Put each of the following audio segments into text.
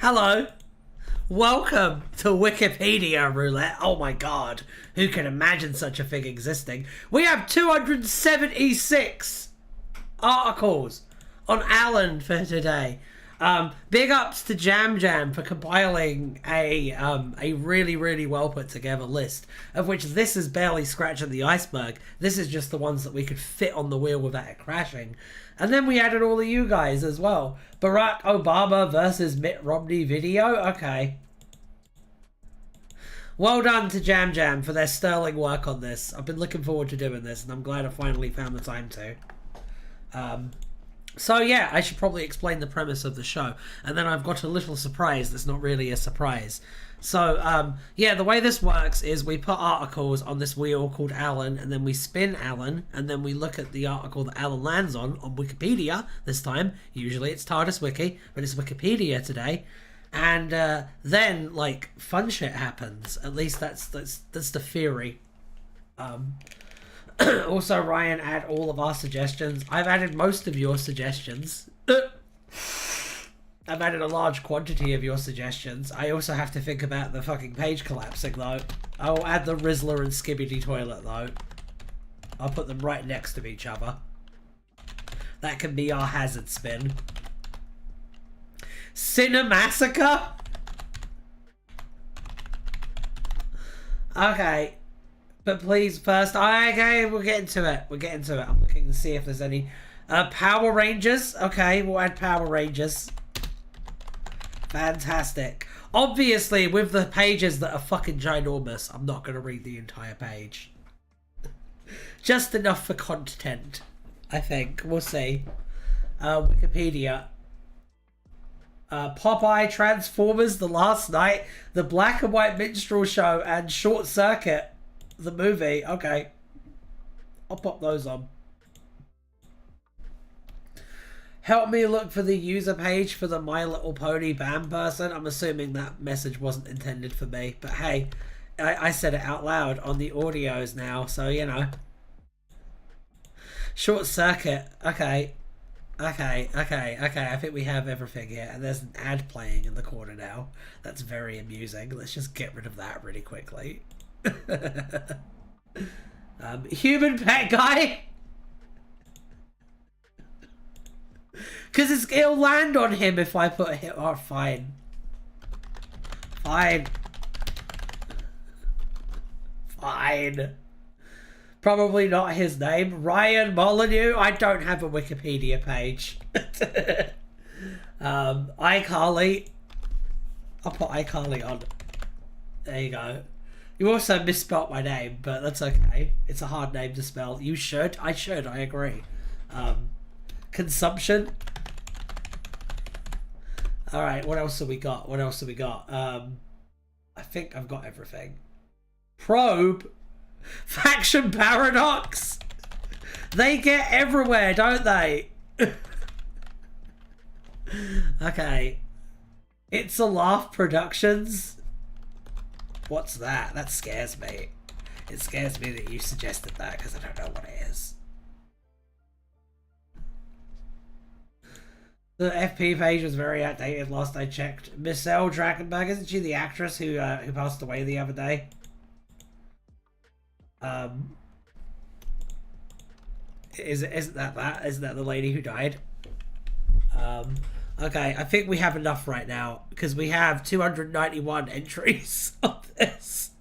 Hello. Welcome to Wikipedia Roulette. Oh my god. Who can imagine such a thing existing? We have 276 articles on Alan for today. Big ups to Jam Jam for compiling a really well put together list, of which this is barely scratching the iceberg. This is just the ones that we could fit on the wheel without it crashing. And then we added all of you guys as well. Barack Obama versus Mitt Romney video. Okay. Well done to Jam Jam for their sterling work on this. I've been looking forward to doing this, and I'm glad I finally found the time to. So yeah, I should probably explain the premise of the show. And then I've got a little surprise that's not really a surprise. So, yeah, the way this works is we put articles on this wheel called Alan, and then we spin Alan, and then we look at the article that Alan lands on Wikipedia this time. Usually it's Tardis Wiki, but it's Wikipedia today. And then, like, fun shit happens. At least that's the theory. Also, Ryan, add all of our suggestions. I've added most of your suggestions. I've added a large quantity of your suggestions. I also have to think about the fucking page collapsing, though. I'll add the Rizzler and Skibbity Toilet, though. I'll put them right next to each other. That can be our hazard spin. Cinemassacre? Okay. But please, first, okay, we'll get into it. We'll get into it. I'm looking to see if there's any Power Rangers. Okay, we'll add Power Rangers. Fantastic. Obviously, with the pages that are fucking ginormous, I'm not going to read the entire page. Just enough for content, I think. We'll see. Wikipedia. Popeye, Transformers, The Last Night, The Black and White Minstrel Show, and Short Circuit. The movie. Okay. I'll pop those on. Help me look for the user page for the My Little Pony band person. I'm assuming that message wasn't intended for me. But hey, I said it out loud on the audios now. So, you know. Short Circuit. Okay. Okay. I think we have everything here. And there's an ad playing in the corner now. That's very amusing. Let's just get rid of that really quickly. Human pet guy, because it'll land on him if I put a hit. Oh, fine. Probably not his name. Ryan Molyneux. I don't have a Wikipedia page. iCarly. I'll put iCarly on. There you go. You also misspelt my name, but that's okay. It's a hard name to spell. You should. I should. I agree. Consumption. All right. What else have we got? I think I've got everything. Probe. Faction Paradox. They get everywhere, don't they? Okay. It's a Laugh Productions. What's that? That scares me. It scares me that you suggested that because I don't know what it is. The FP page was very outdated last I checked. Michelle Drakenberg, isn't she the actress who passed away the other day? Isn't that the lady who died? Okay, I think we have enough right now because we have 291 entries of this.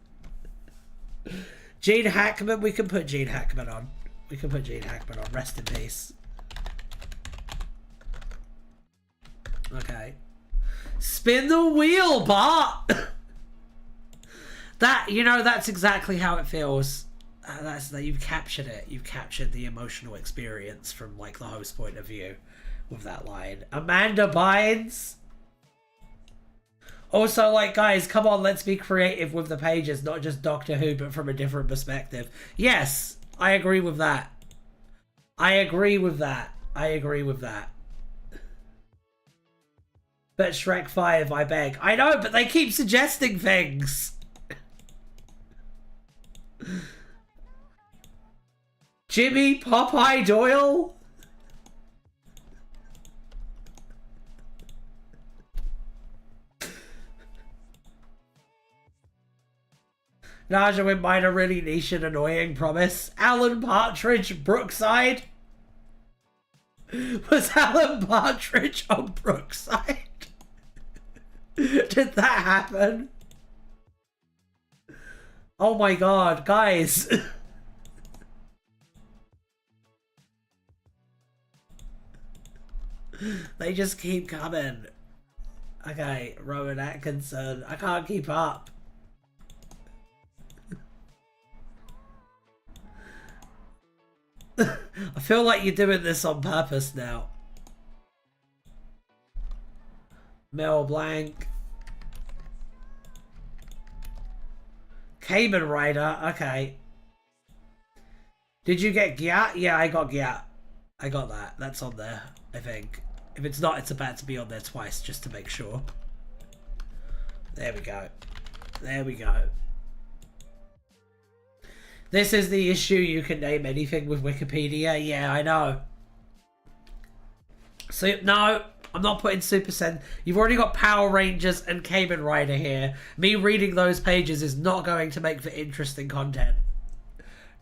Gene Hackman, we can put Gene Hackman on. Rest in peace. Okay. Spin the wheel, Bart! That's exactly how it feels. You've captured it. You've captured the emotional experience from, like, the host point of view. With that line. Amanda Bynes. Also, like, guys, come on, let's be creative with the pages, not just Doctor Who, but from a different perspective. Yes, I agree with that. But Shrek 5, I beg. I know, but they keep suggesting things. Jimmy Popeye Doyle? Naja with mine are really niche and annoying, promise. Alan Partridge, Brookside. Was Alan Partridge on Brookside? Did that happen? Oh my god, guys. They just keep coming. Okay, Rowan Atkinson. I can't keep up. I feel like you're doing this on purpose now. Mel Blanc. Cayman Rider. Okay. Did you get Gyat? Yeah, I got Gyat. I got that. That's on there, I think. If it's not, it's about to be on there twice, just to make sure. There we go. There we go. This is the issue, you can name anything with Wikipedia. Yeah, I know. So, no, I'm not putting Super Sen. You've already got Power Rangers and Kamen Rider here. Me reading those pages is not going to make for interesting content.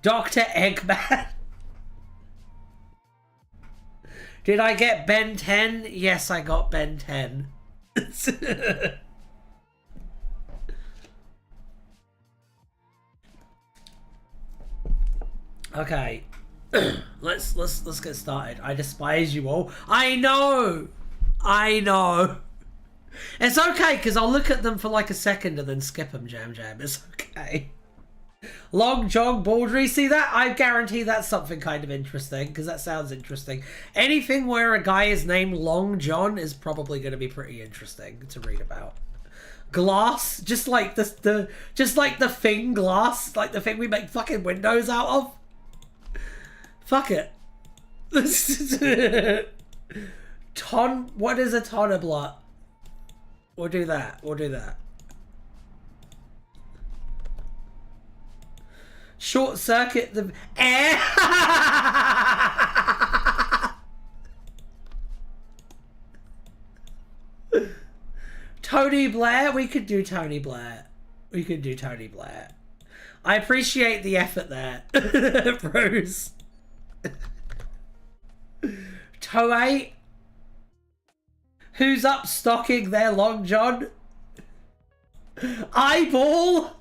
Dr. Eggman. Did I get Ben 10? Yes, I got Ben 10. Okay. let's get started. I despise you all. I know. It's okay, because I'll look at them for like a second and then skip them, Jam. It's okay. Long John Baldry, see that? I guarantee that's something kind of interesting, because that sounds interesting. Anything where a guy is named Long John is probably going to be pretty interesting to read about. Glass, just like the thing glass, like the thing we make fucking windows out of. Fuck it. What is a tonablot? We'll do that. Short circuit the air. Tony Blair, we could do Tony Blair. I appreciate the effort there, Bruce. Toei, who's up stocking their Long John? Eyeball.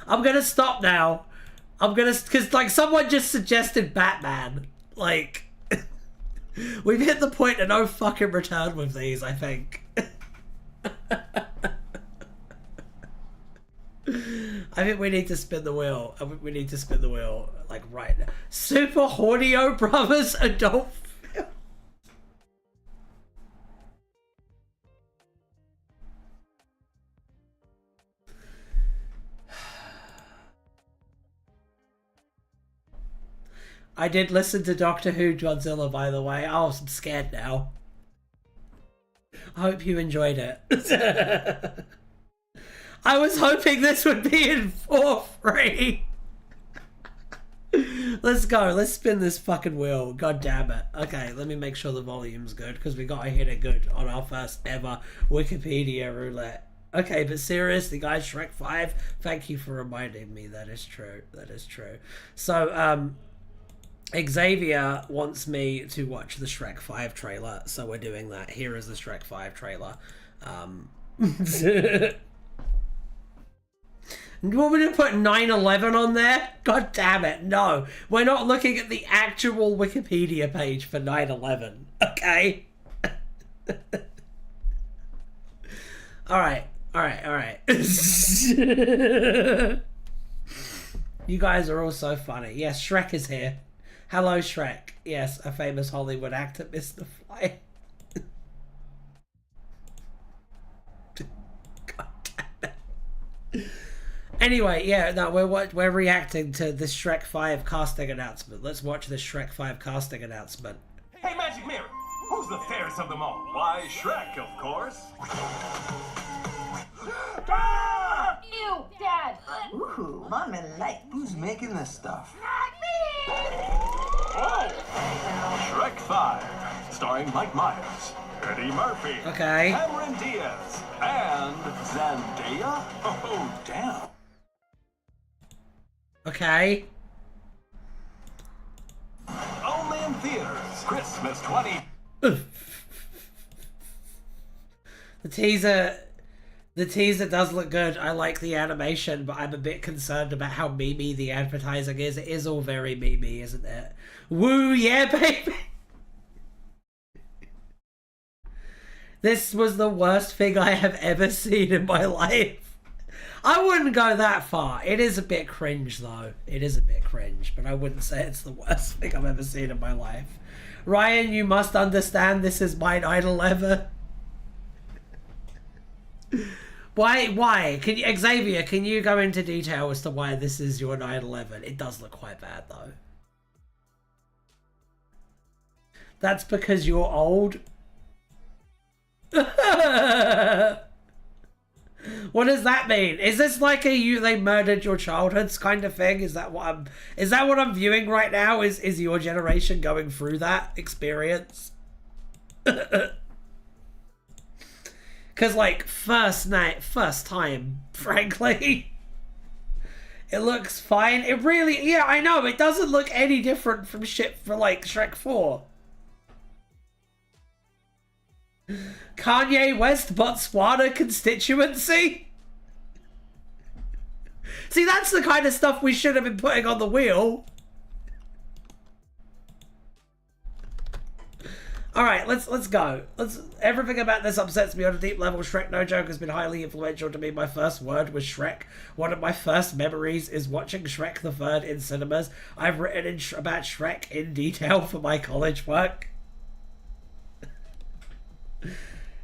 I'm gonna stop now. Because like someone just suggested Batman. Like, we've hit the point of no fucking return with these, I think. I think we need to spin the wheel. Like right now. Super Hornio Brothers adult film. I did listen to Doctor Who Godzilla, by the way. Oh, I'm scared now. I hope you enjoyed it. I was hoping this would be in for free. Let's go. Let's spin this fucking wheel. God damn it. Okay, let me make sure the volume's good, because we gotta hit it good on our first ever Wikipedia roulette. Okay, but seriously, guys, Shrek 5, thank you for reminding me. That is true. So, Xavier wants me to watch the Shrek 5 trailer, so we're doing that. Here is the Shrek 5 trailer. You want me to put 9/11 on there? God damn it, no. We're not looking at the actual Wikipedia page for 9/11, okay? Alright. You guys are all so funny. Yes, Shrek is here. Hello, Shrek. Yes, a famous Hollywood actor, Mr. Fly. God damn it. Anyway, yeah, no, we're reacting to this Shrek 5 casting announcement. Let's watch this Shrek 5 casting announcement. Hey, Magic Mirror, who's the fairest of them all? Why, Shrek, of course. Ah! Ew, Dad! Ooh, Mom and Light. Who's making this stuff? Not me! Oh! Shrek 5, starring Mike Myers. Eddie Murphy. Okay. Cameron Diaz. And Zendaya? Oh, damn. Okay. Only in theaters. Christmas 20. The teaser does look good. I like the animation, but I'm a bit concerned about how memey the advertising is. It is all very memey, isn't it? Woo, yeah, baby! This was the worst thing I have ever seen in my life. I wouldn't go that far. It is a bit cringe, though. It is a bit cringe, but I wouldn't say it's the worst thing I've ever seen in my life. Ryan, you must understand this is my 9/11. Why? Can you, Xavier, can you go into detail as to why this is your 9/11? It does look quite bad, though. That's because you're old. What does that mean? Is this like they murdered your childhoods kind of thing? Is that what I'm viewing right now? Is your generation going through that experience? Cause like first time, frankly. It looks fine. It really, yeah, I know, it doesn't look any different from shit for like Shrek 4. Kanye West Botswana constituency? See, that's the kind of stuff we should have been putting on the wheel. Alright, let's go. Everything about this upsets me on a deep level. Shrek, no joke, has been highly influential to me. My first word was Shrek. One of my first memories is watching Shrek the Third in cinemas. I've written about Shrek in detail for my college work.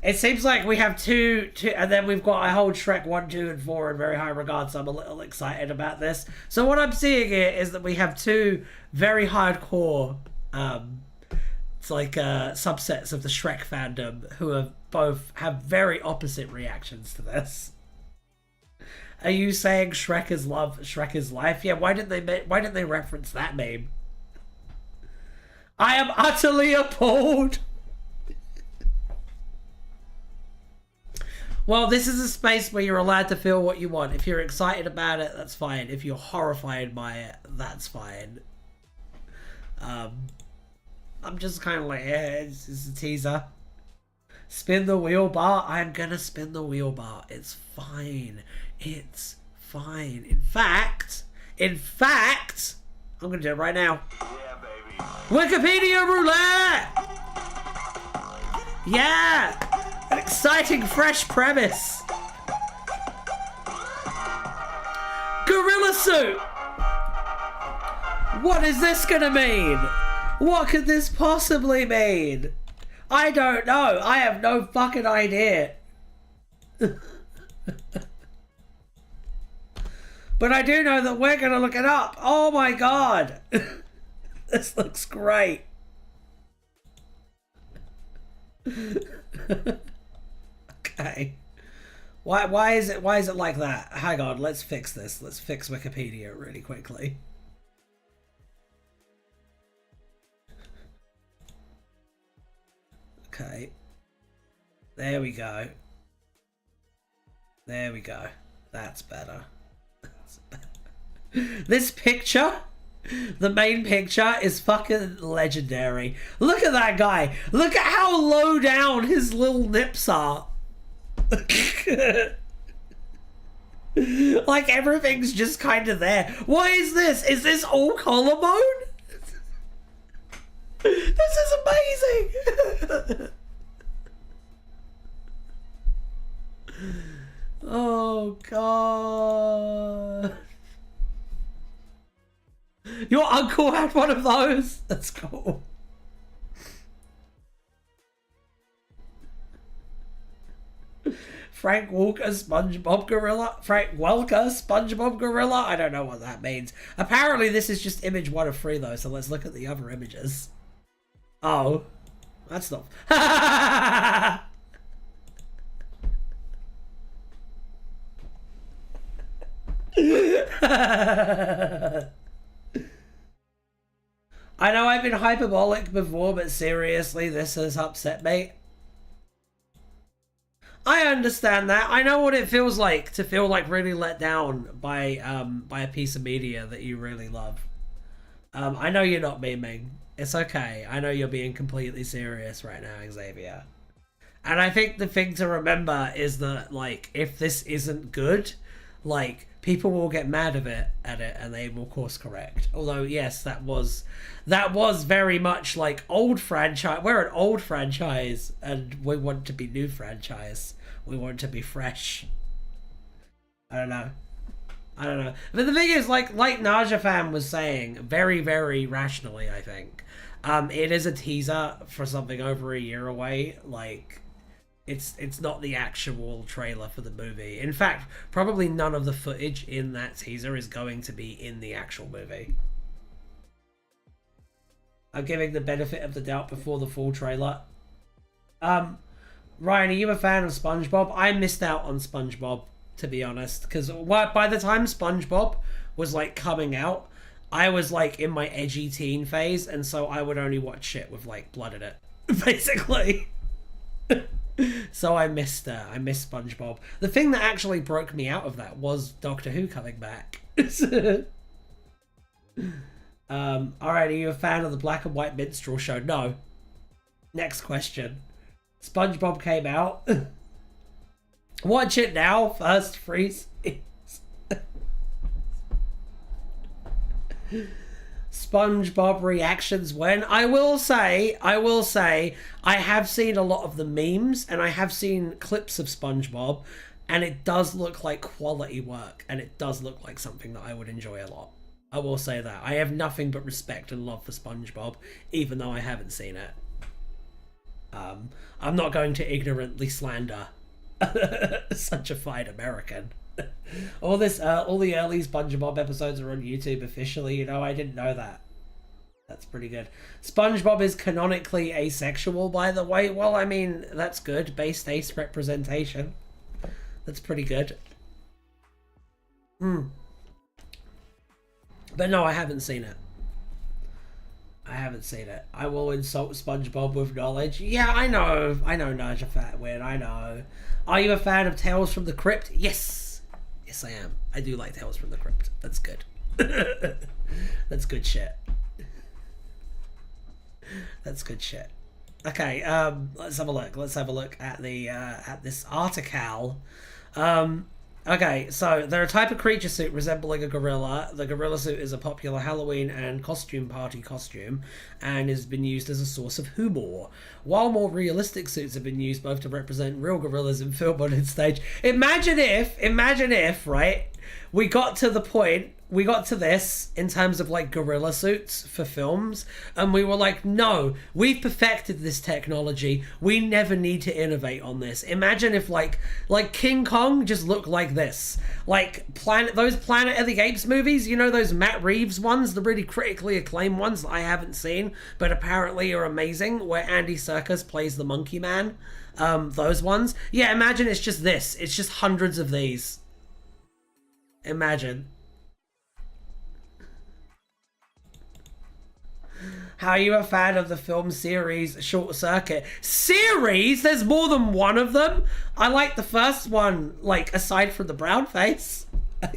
It seems like we have two, and then we've got I hold Shrek 1, 2, and 4 in very high regard, so I'm a little excited about this. So what I'm seeing here is that we have two very hardcore, it's like subsets of the Shrek fandom who have both have very opposite reactions to this. Are you saying Shrek is love, Shrek is life? Yeah, why didn't they reference that meme? I am utterly appalled. Well, this is a space where you're allowed to feel what you want. If you're excited about it, that's fine. If you're horrified by it, that's fine. I'm just kind of like, yeah, it's a teaser. Spin the wheel bar. I'm gonna spin the wheel bar. It's fine. It's fine. In fact, I'm gonna do it right now. Yeah, baby. Wikipedia Roulette! Yeah! An exciting, fresh premise. Gorilla suit! What is this gonna mean? What could this possibly mean? I don't know. I have no fucking idea. But I do know that we're gonna look it up. Oh my god. This looks great. Okay. Why is it like that? Hang on, let's fix this. Let's fix Wikipedia really quickly. Okay. There we go. There we go. That's better. That's better. This picture, the main picture, is fucking legendary. Look at that guy. Look at how low down his little nips are. Like everything's just kind of there. What is this? Is this all collarbone? This is amazing. Oh god. Your uncle had one of those? That's cool. Frank Walker, SpongeBob Gorilla? Frank Welker, SpongeBob Gorilla? I don't know what that means. Apparently this is just image 1 of 3 though, so let's look at the other images. Oh. That's not... I know I've been hyperbolic before, but seriously, this has upset me. I understand that. I know what it feels like to feel like really let down by a piece of media that you really love. I know you're not memeing. It's okay. I know you're being completely serious right now, Xavier. And I think the thing to remember is that, like, if this isn't good, like, people will get mad at it, and they will course correct. Although, yes, that was very much like old franchise. We're an old franchise, and we want to be new franchise. We want to be fresh. I don't know. But the thing is, like Naja Fam was saying, very, very rationally, I think, it is a teaser for something over a year away. Like, it's not the actual trailer for the movie. In fact, probably none of the footage in that teaser is going to be in the actual movie. I'm giving the benefit of the doubt before the full trailer. Ryan, are you a fan of SpongeBob? I missed out on SpongeBob, to be honest, because by the time SpongeBob was like coming out, I was like in my edgy teen phase, and so I would only watch shit with like blood in it, basically. So I missed SpongeBob. The thing that actually broke me out of that was Doctor Who coming back. Alright, are you a fan of the Black and White Minstrel Show? No. Next question. SpongeBob came out. Watch it now. First freeze. SpongeBob reactions when? I will say, I have seen a lot of the memes, and I have seen clips of SpongeBob, and it does look like quality work, and it does look like something that I would enjoy a lot. I will say that. I have nothing but respect and love for SpongeBob, even though I haven't seen it. I'm not going to ignorantly slander such a fine American. All the early SpongeBob episodes are on YouTube officially, you know, I didn't know that. That's pretty good. SpongeBob is canonically asexual, by the way. Well, I mean, that's good. Base ace representation. That's pretty good. But no, I haven't seen it. I will insult SpongeBob with knowledge. Yeah, I know Naja Fatwin, I know. Are you a fan of Tales from the Crypt? Yes, I am. I do like Tales from the Crypt. That's good. That's good shit. That's good shit. Okay, let's have a look. Let's have a look at the at this article. Okay, so they're a type of creature suit resembling a gorilla. The gorilla suit is a popular Halloween and costume party costume, and has been used as a source of humor. While more realistic suits have been used both to represent real gorillas in film and in stage. Imagine if, right, we got to this in terms of like gorilla suits for films, and we were like, no, we've perfected this technology, we never need to innovate on this. Imagine if like King Kong just looked like this, like those Planet of the Apes movies, you know, those Matt Reeves ones, the really critically acclaimed ones that I haven't seen but apparently are amazing, where Andy Serkis plays the Monkey Man. Those ones, yeah, imagine it's just this, it's just hundreds of these. Imagine. How are you a fan of the film series Short Circuit? Series? There's more than one of them? I like the first one, like, aside from the brown face.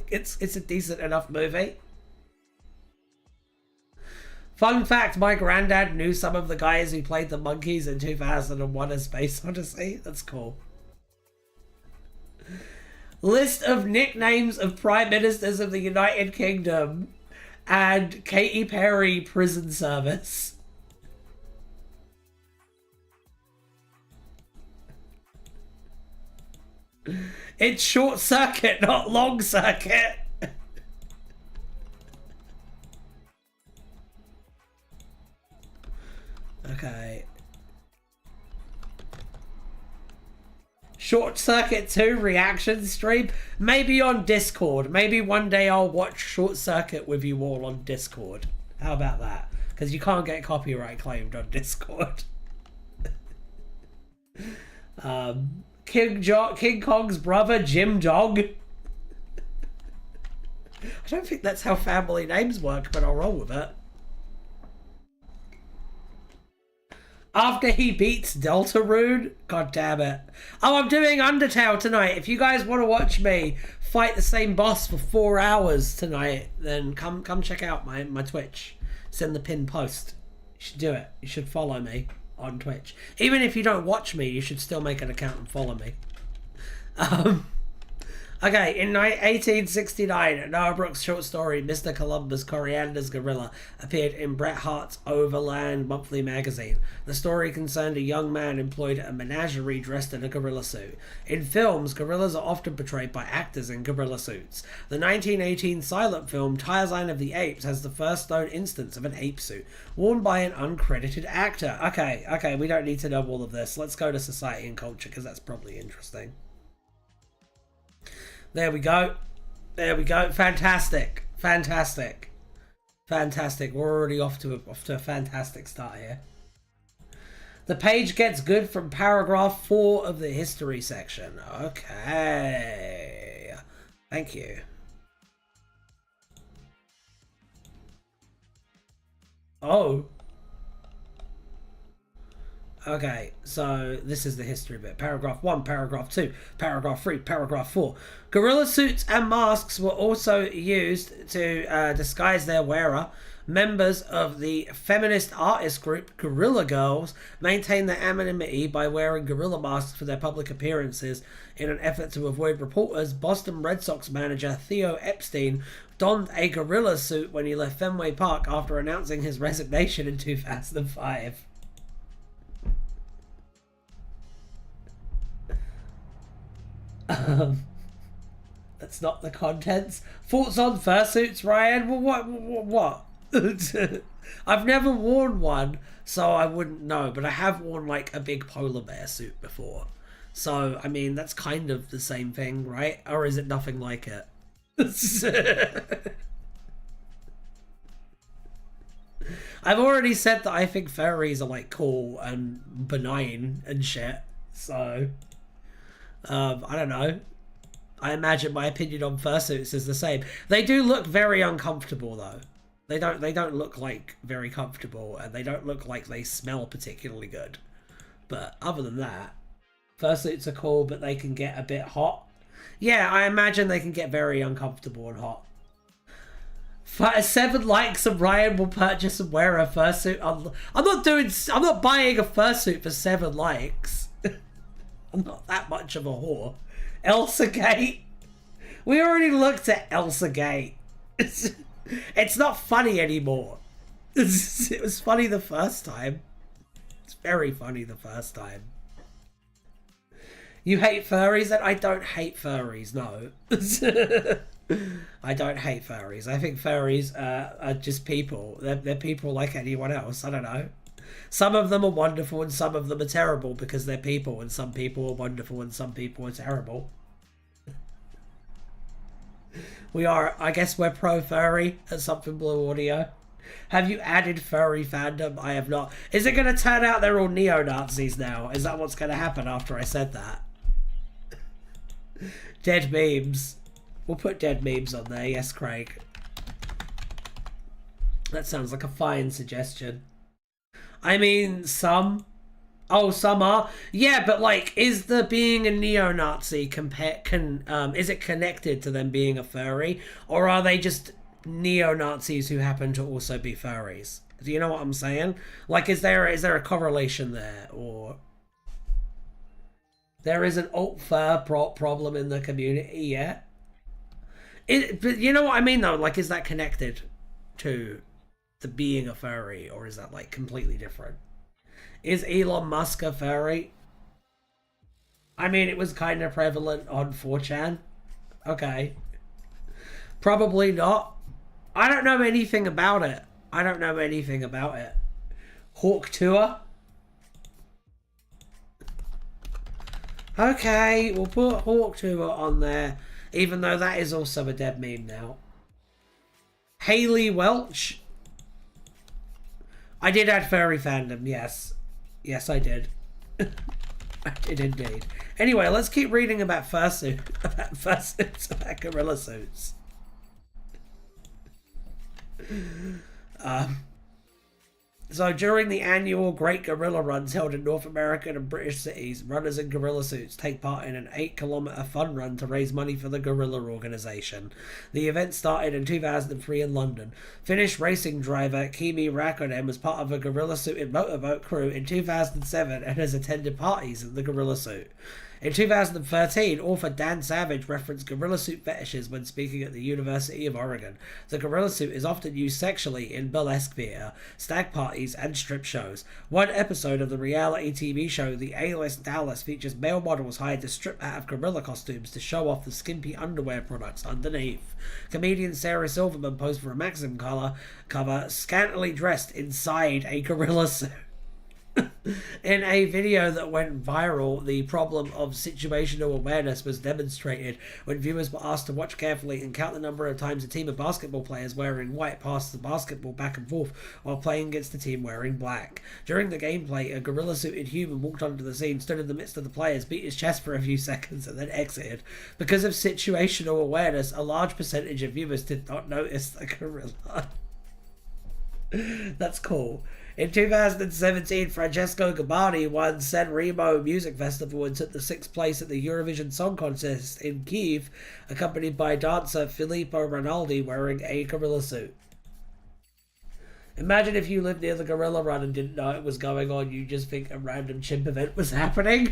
It's a decent enough movie. Fun fact, my granddad knew some of the guys who played the monkeys in 2001: A Space Odyssey. That's cool. List of nicknames of Prime Ministers of the United Kingdom. And Katy Perry prison service. It's Short Circuit, not Long Circuit. Okay. Short Circuit 2 reaction stream. Maybe on Discord. Maybe one day I'll watch Short Circuit with you all on Discord. How about that? Because you can't get copyright claimed on Discord. King Kong's brother, Jim Dog. I don't think that's how family names work, but I'll roll with it. After he beats Deltarune? God damn it. Oh, I'm doing Undertale tonight. If you guys want to watch me fight the same boss for 4 hours tonight, then come check out my Twitch. It's in the pinned post. You should do it. You should follow me on Twitch. Even if you don't watch me, you should still make an account and follow me. Okay, in 1869, Noah Brooks' short story, Mr. Columbus Coriander's Gorilla, appeared in Bret Hart's Overland Monthly magazine. The story concerned a young man employed at a menagerie dressed in a gorilla suit. In films, gorillas are often portrayed by actors in gorilla suits. The 1918 silent film Tarzan of the Apes has the first known instance of an ape suit, worn by an uncredited actor. Okay, we don't need to know all of this. Let's go to society and culture, because that's probably interesting. There we go. Fantastic. We're already off to a fantastic start here. The page gets good from paragraph 4 of the history section. Okay. Thank you. Oh. Okay, so this is the history bit. Paragraph 1, paragraph 2, paragraph 3, paragraph 4. Gorilla suits and masks were also used to disguise their wearer. Members of the feminist artist group Gorilla Girls maintain their anonymity by wearing gorilla masks for their public appearances. In an effort to avoid reporters, Boston Red Sox manager Theo Epstein donned a gorilla suit when he left Fenway Park after announcing his resignation in 2005. That's not the contents. Thoughts on fursuits, Ryan? Well, what? I've never worn one, so I wouldn't know, but I have worn like a big polar bear suit before. So, I mean, that's kind of the same thing, right? Or is it nothing like it? I've already said that I think furries are like cool and benign and shit, so I don't know. I imagine my opinion on fursuits is the same. They do look very uncomfortable though. They don't look like very comfortable, and they don't look like they smell particularly good. But other than that, fursuits are cool, but they can get a bit hot. Yeah, I imagine they can get very uncomfortable and hot. 7 likes and Ryan will purchase and wear a fursuit. I'm not buying a fursuit for 7 likes. I'm not that much of a whore. Elsa Gate. We already looked at Elsa Gate. It's not funny anymore. It was funny the first time. It's very funny the first time. You hate furries? And I don't hate furries, no. I don't hate furries. I think furries are just people. They're people like anyone else. I don't know. Some of them are wonderful and some of them are terrible because they're people, and some people are wonderful and some people are terrible. I guess we're pro-furry at Something Blue Audio. Have you added furry fandom? I have not. Is it going to turn out they're all neo-Nazis now? Is that what's going to happen after I said that? Dead memes. We'll put dead memes on there. Yes, Craig. That sounds like a fine suggestion. I mean, some. Oh, some are. Yeah, but like, is the being a neo-Nazi is it connected to them being a furry, or are they just neo-Nazis who happen to also be furries? Do you know what I'm saying? Like, is there a correlation there, or there is an alt-fur problem in the community yet? But you know what I mean, though. Like, is that connected to the being a furry, or is that like completely different? Is Elon Musk a furry? I mean, it was kind of prevalent on 4chan. Okay. Probably not. I don't know anything about it. Hawk Tour? Okay, we'll put Hawk Tour on there, even though that is also a dead meme now. Haley Welch? I did add furry fandom, yes. Yes, I did. I did indeed. Anyway, let's keep reading about fursuits, about gorilla suits. So during the annual Great Gorilla Runs held in North American and British cities, runners in gorilla suits take part in an 8-kilometer fun run to raise money for the Gorilla Organization. The event started in 2003 in London. Finnish racing driver Kimi Räikkönen was part of a gorilla suited motorboat crew in 2007 and has attended parties in the gorilla suit. In 2013, author Dan Savage referenced gorilla suit fetishes when speaking at the University of Oregon. The gorilla suit is often used sexually in burlesque theater, stag parties, and strip shows. One episode of the reality TV show The A-List Dallas features male models hired to strip out of gorilla costumes to show off the skimpy underwear products underneath. Comedian Sarah Silverman posed for a Maxim cover, scantily dressed inside a gorilla suit. In a video that went viral, the problem of situational awareness was demonstrated when viewers were asked to watch carefully and count the number of times a team of basketball players wearing white passed the basketball back and forth while playing against a team wearing black. During the gameplay, a gorilla-suited human walked onto the scene, stood in the midst of the players, beat his chest for a few seconds, and then exited. Because of situational awareness, a large percentage of viewers did not notice the gorilla. That's cool. In 2017, Francesco Gabani won Sanremo Music Festival and took the 6th place at the Eurovision Song Contest in Kyiv, accompanied by dancer Filippo Rinaldi wearing a gorilla suit. Imagine if you lived near the gorilla run and didn't know it was going on, you just think a random chimp event was happening.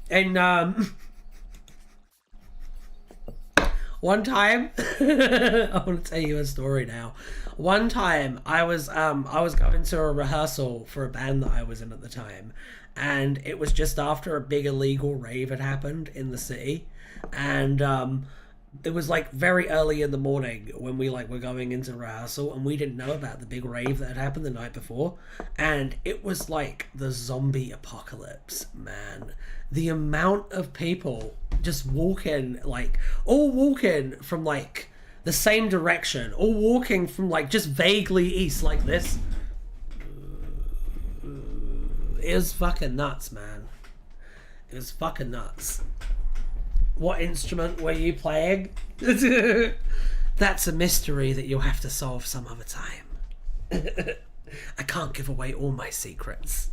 And, one time, I want to tell you a story now. One time, I was going to a rehearsal for a band that I was in at the time, and it was just after a big illegal rave had happened in the city, and it was like very early in the morning when we were going into rehearsal, and we didn't know about the big rave that had happened the night before, and it was like the zombie apocalypse, man. The amount of people just walking, all walking from the same direction, all walking from just vaguely east like this. It was fucking nuts, man. It was fucking nuts. What instrument were you playing? That's a mystery that you'll have to solve some other time. I can't give away all my secrets.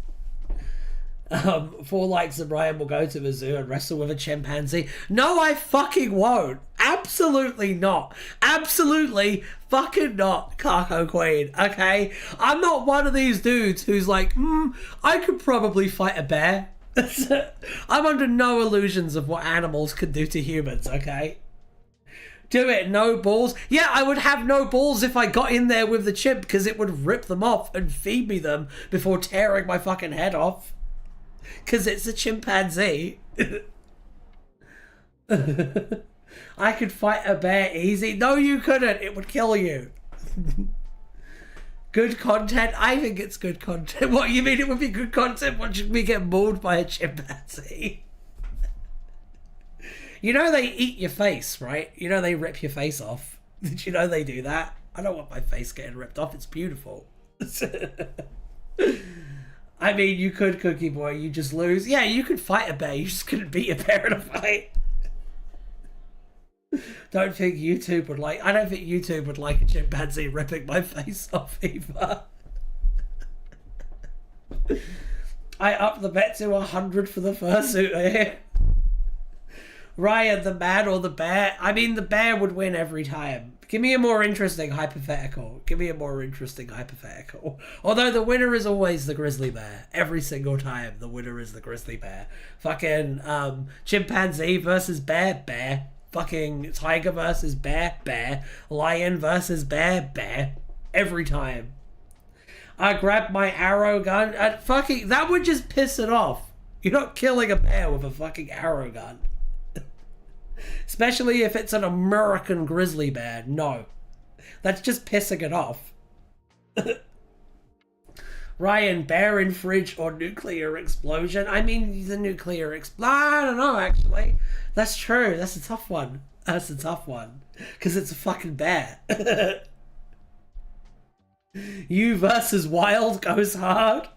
4 likes and Ryan will go to a zoo and wrestle with a chimpanzee. No, I fucking won't. Absolutely not. Absolutely fucking not, Kako Queen, okay? I'm not one of these dudes who's like, I could probably fight a bear. I'm under no illusions of what animals can do to humans, okay? Do it, no balls. Yeah, I would have no balls if I got in there with the chimp, because it would rip them off and feed me them before tearing my fucking head off. Because it's a chimpanzee. I could fight a bear easy. No, you couldn't. It would kill you. Good content? I think it's good content. What, you mean it would be good content watching me get mauled by a chimpanzee? You know they eat your face, right? You know they rip your face off. Did you know they do that? I don't want my face getting ripped off. It's beautiful. I mean, you could, Cookie Boy. You just lose. Yeah, you could fight a bear. You just couldn't beat a bear in a fight. Don't think YouTube would like... I don't think YouTube would like a chimpanzee ripping my face off either. I upped the bet to 100 for the fursuit here. Ryan, the man or the bear? I mean, the bear would win every time. Give me a more interesting hypothetical. Give me a more interesting hypothetical. Although the winner is always the grizzly bear. Every single time, the winner is the grizzly bear. Fucking chimpanzee versus bear, bear. Fucking tiger versus bear, bear. Lion versus bear, bear. Every time. I grabbed my arrow gun. And fucking, that would just piss it off. You're not killing a bear with a fucking arrow gun. Especially if it's an American grizzly bear. No. That's just pissing it off. Ryan, bear in fridge or nuclear explosion? I mean, the nuclear I don't know, actually. That's true. That's a tough one. That's a tough one. Because it's a fucking bear. You versus wild goes hard.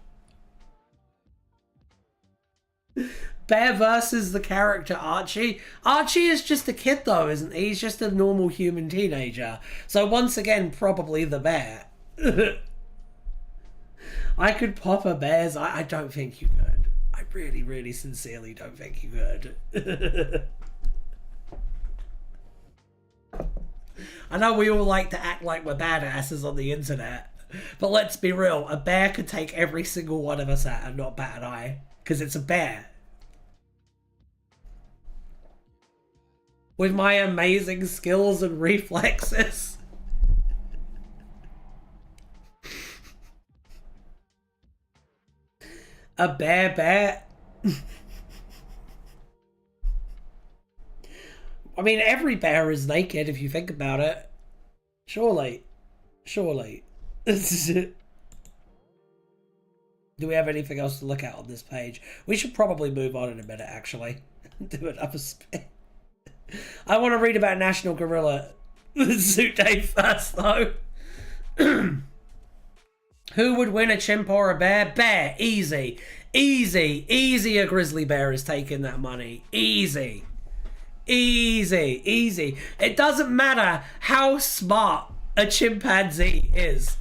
Bear versus the character Archie. Archie is just a kid though, isn't he? He's just a normal human teenager. So once again, probably the bear. I could pop a bear's. I don't think you could. I really, really sincerely don't think you could. I know we all like to act like we're badasses on the internet, but let's be real. A bear could take every single one of us out and not bat an eye, because it's a bear. With my amazing skills and reflexes. A bear. I mean, every bear is naked if you think about it. Surely. Do we have anything else to look at on this page? We should probably move on in a minute, actually. Do another spin. I want to read about National Gorilla Suit Day first, though. Who would win, a chimp or a bear? Bear. Easy. Easy. A grizzly bear is taking that money. Easy. It doesn't matter how smart a chimpanzee is.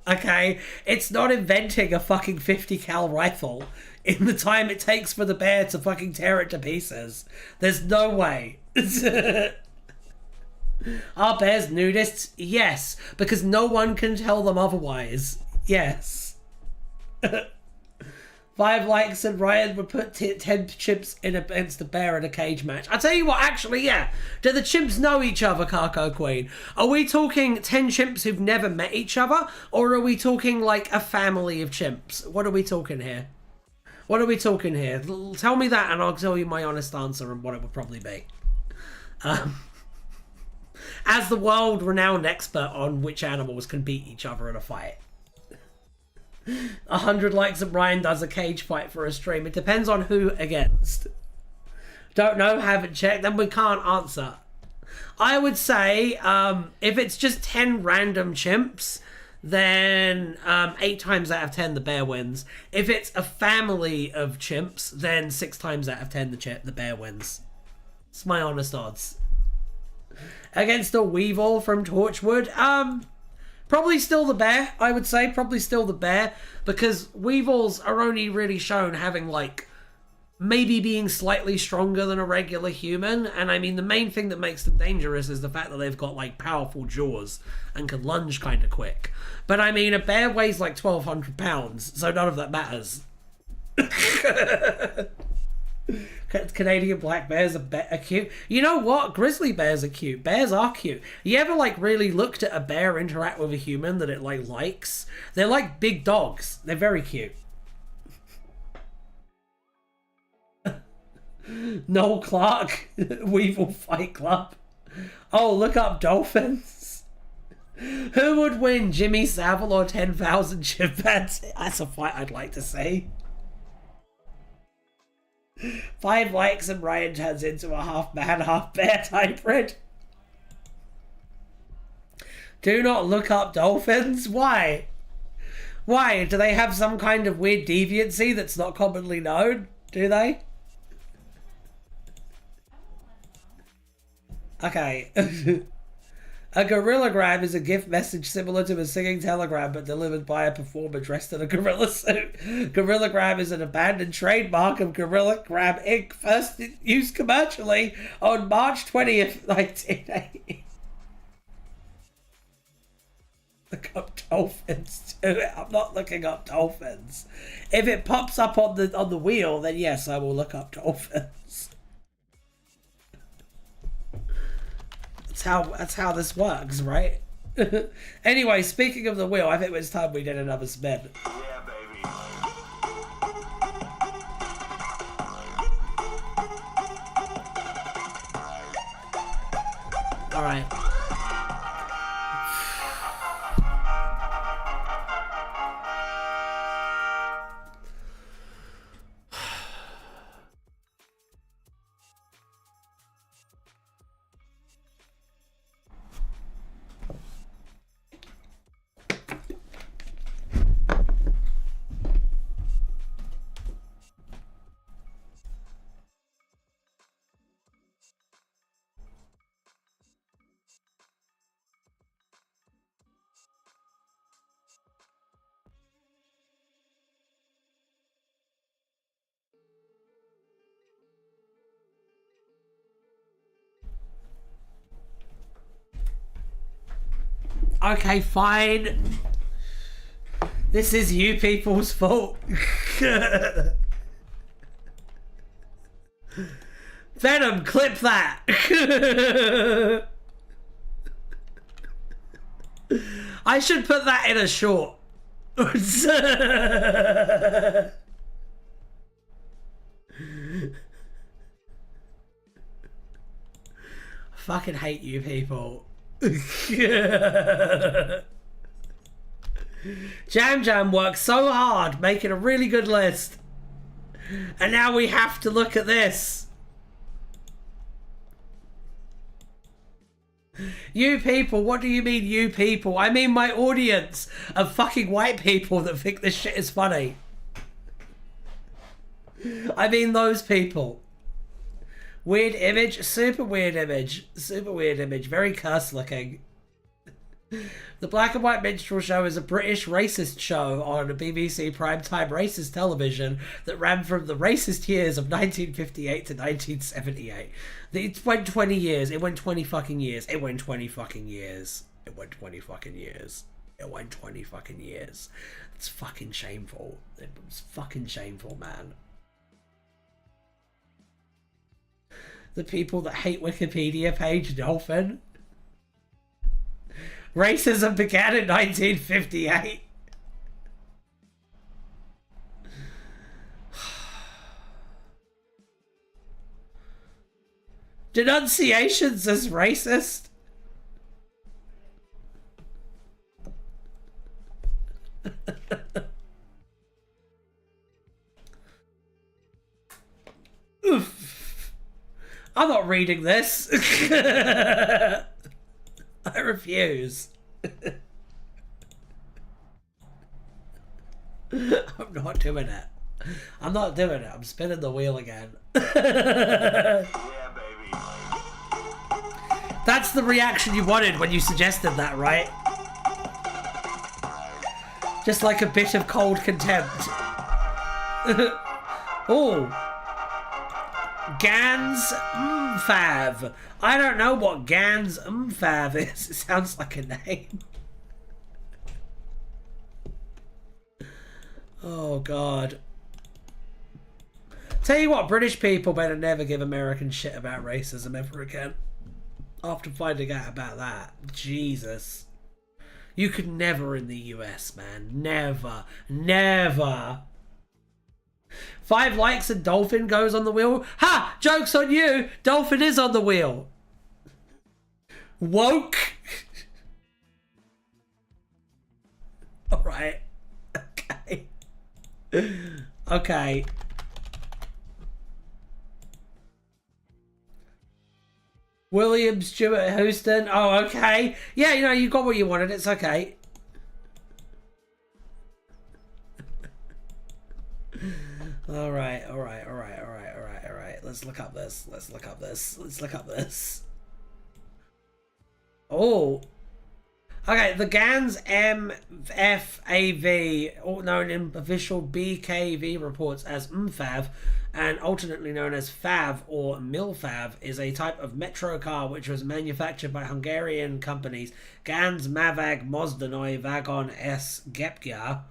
Okay? It's not inventing a fucking 50 cal rifle in the time it takes for the bear to fucking tear it to pieces. There's no way. Are bears nudists? Yes, because no one can tell them otherwise. Yes. 5 likes and Ryan would put 10 chimps in against the bear in a cage match. I'll tell you what, actually, yeah. Do the chimps know each other, Kako Queen? Are we talking 10 chimps who've never met each other? Or are we talking like a family of chimps? What are we talking here? Tell me that and I'll tell you my honest answer and what it would probably be. As the world-renowned expert on which animals can beat each other in a fight. 100 likes and Brian does a cage fight for a stream. It depends on who against. Don't know, haven't checked, then we can't answer. I would say if it's just 10 random chimps, then 8 times out of 10 the bear wins. If it's a family of chimps, then 6 times out of 10 the bear wins. It's my honest odds. Against a weevil from Torchwood, probably still the bear, I would say. Probably still the bear, because weevils are only really shown having, like, maybe being slightly stronger than a regular human. And I mean, the main thing that makes them dangerous is the fact that they've got, like, powerful jaws and can lunge kind of quick. But I mean, a bear weighs like 1,200 pounds, so none of that matters. Canadian black bears are cute. You know what? Grizzly bears are cute. Bears are cute. You ever like really looked at a bear interact with a human that it like likes? They're like big dogs. They're very cute. Noel Clark, Weevil Fight Club. Oh, look up dolphins. Who would win, Jimmy Savile or 10,000 chimpanzees? That's a fight I'd like to see. 5 likes and Ryan turns into a half man, half bear hybrid. Do not look up dolphins. Why? Why? Do they have some kind of weird deviancy that's not commonly known? Do they? Okay. A gorillagram is a gift message similar to a singing telegram but delivered by a performer dressed in a gorilla suit. Gorillagram is an abandoned trademark of Gorillagram Inc. First used commercially on March 20th, 1980. Look up dolphins too. I'm not looking up dolphins. If it pops up on the wheel, then yes, I will look up dolphins. That's how this works, right? Anyway, speaking of the wheel, I think it's time we did another spin. Yeah, baby. All right. Okay, fine. This is you people's fault. Venom, clip that. I should put that in a short. Fucking hate you people. Jam worked so hard making a really good list, and now we have to look at this. You people, what do you mean you people? I mean my audience of fucking white people that think this shit is funny. I mean those people. Weird image, super weird image, very cursed looking. The Black and White Minstrel Show is a British racist show on BBC primetime racist television that ran from the racist years of 1958 to 1978. It went 20 years. It went 20 fucking years. It went 20 fucking years. It went 20 fucking years. It went 20 fucking years. It's fucking shameful. It was fucking shameful, man. The people that hate Wikipedia page Dolphin. Racism began in 1958. Denunciations as racist. Oof. I'm not reading this. I refuse. I'm not doing it. I'm not doing it. I'm spinning the wheel again. Yeah, baby. That's the reaction you wanted when you suggested that, right? Just like a bit of cold contempt. Oh. Gans Fav. I don't know what Gans Fav is. It sounds like a name. Oh, God. Tell you what, British people better never give American shit about racism ever again. After finding out about that. Jesus. You could never in the US, man. Never. Never. 5 likes and Dolphin goes on the wheel. Ha! Joke's on you! Dolphin is on the wheel. Woke. Alright. Okay. Okay. William Stewart Houston. Oh, okay. Yeah, you know, you got what you wanted. It's okay. All right. Let's look up this. Oh. Okay, the GANS MFAV, also known in official BKV reports as MFAV, and alternately known as FAV or MILFAV, is a type of metro car which was manufactured by Hungarian companies GANS Mavag Mozdanoy Vagon S Gepgia,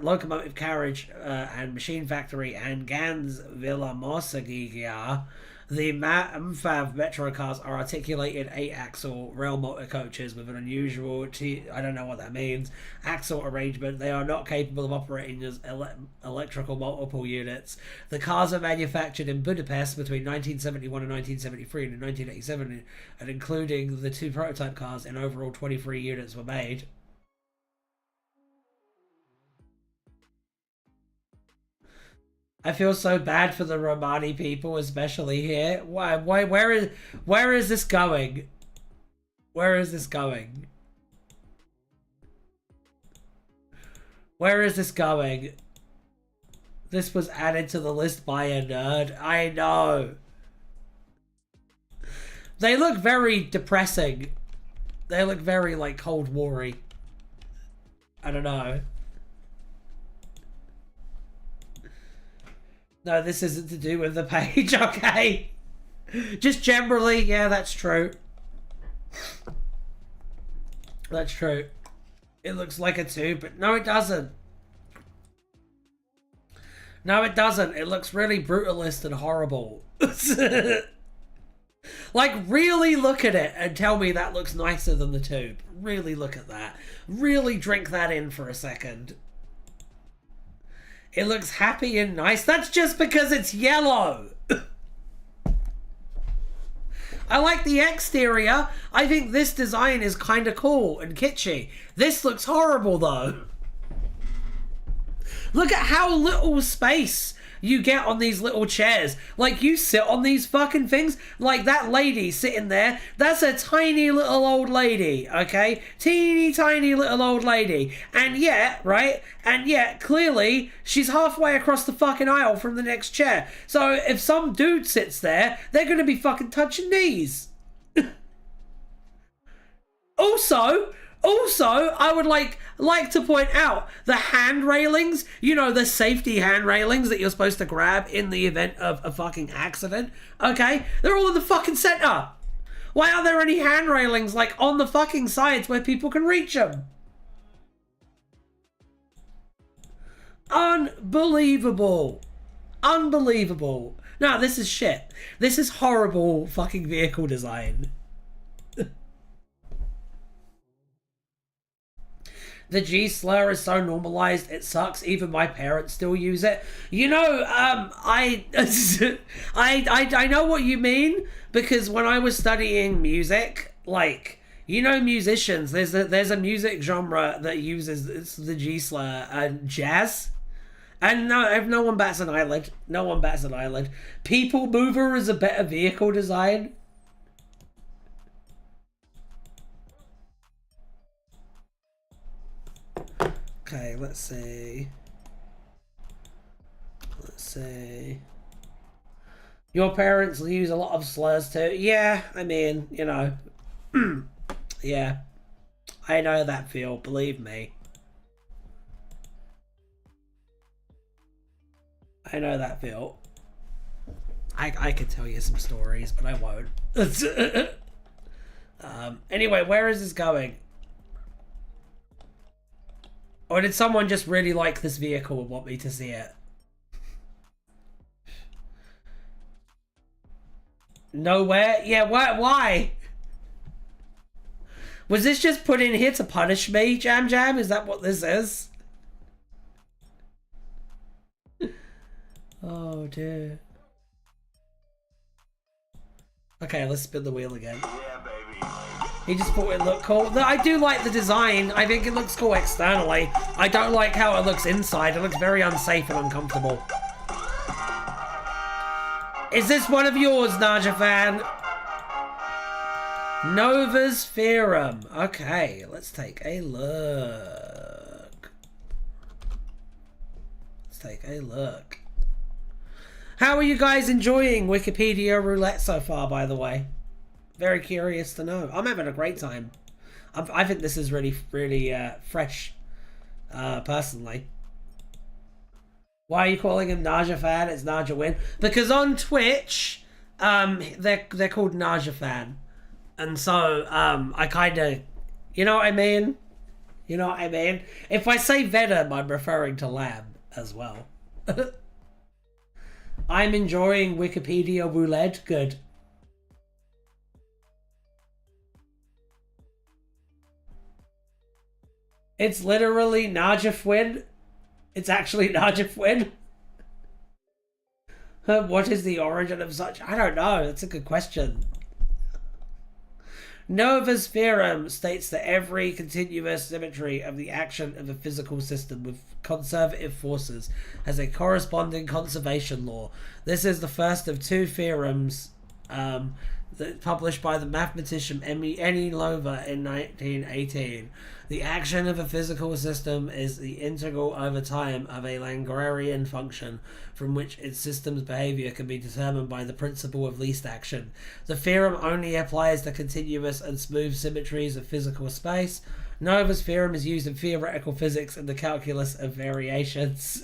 locomotive carriage and machine factory, and GANS Villa Mosagigia. The MFAV metro cars are articulated 8-axle rail motor coaches with an unusual, I don't know what that means, axle arrangement. They are not capable of operating as electrical multiple units. The cars are manufactured in Budapest between 1971 and 1973, and in 1987, and including the 2 prototype cars, in overall 23 units were made. I feel so bad for the Romani people, especially here. Why? Where is this going? Where is this going? Where is this going? This was added to the list by a nerd. I know. They look very depressing. They look very, like, Cold War-y. I don't know. No, this isn't to do with the page, okay? Just generally, yeah, that's true. That's true. It looks like a tube, but no, it doesn't. No, it doesn't. It looks really brutalist and horrible. Like, really look at it and tell me that looks nicer than the tube. Really look at that. Really drink that in for a second. It looks happy and nice. That's just because it's yellow. I like the exterior. I think this design is kind of cool and kitschy. This looks horrible, though. Look at how little space you get on these little chairs. Like, you sit on these fucking things. Like, that lady sitting there, that's a tiny little old lady, okay? Teeny tiny little old lady. And yet, right? And yet, clearly, she's halfway across the fucking aisle from the next chair. So, if some dude sits there, they're gonna be fucking touching knees. Also, I would like to point out the hand railings, you know, the safety hand railings that you're supposed to grab in the event of a fucking accident, okay? They're all in the fucking center. Why aren't there any hand railings, like, on the fucking sides where people can reach them? Unbelievable. Unbelievable. No, this is shit. This is horrible fucking vehicle design. The G slur is so normalized, it sucks. Even my parents still use it. You know, I know what you mean, because when I was studying music, like, you know, musicians, there's a music genre that uses the G slur and jazz. And no, if no one bats an eyelid, no one bats an eyelid. People Mover is a better vehicle design. Okay, let's see. Your parents use a lot of slurs too. Yeah, I mean, you know. Yeah. I know that feel, believe me. I know that feel. I could tell you some stories, but I won't. Anyway, where is this going? Or did someone just really like this vehicle and want me to see it? Nowhere? Yeah, why? Was this just put in here to punish me, Jam Jam? Is that what this is? Oh, dear. Okay, let's spin the wheel again. Yeah, baby. He just thought it looked cool. I do like the design. I think it looks cool externally. I don't like how it looks inside. It looks very unsafe and uncomfortable. Is this one of yours, Naja fan? Nova's Theorem. Okay, let's take a look. How are you guys enjoying Wikipedia Roulette so far, by the way? Very curious to know. I'm having a great time. I think this is really fresh, personally. Why are you calling him Naja Fan? It's Naja Win. Because on Twitch, they're called Naja Fan. And so, I kind of, you know what I mean? You know what I mean? If I say Venom, I'm referring to Lamb as well. I'm enjoying Wikipedia Roulette. Good. It's literally Najafwin. It's actually Najafwin. What is the origin of such? I don't know. That's a good question. Nova's theorem states that every continuous symmetry of the action of a physical system with conservative forces has a corresponding conservation law. This is the first of two theorems published by the mathematician Eni Lova in 1918. The action of a physical system is the integral over time of a Lagrangian function from which its system's behavior can be determined by the principle of least action. The theorem only applies to continuous and smooth symmetries of physical space. Nova's theorem is used in theoretical physics and the calculus of variations.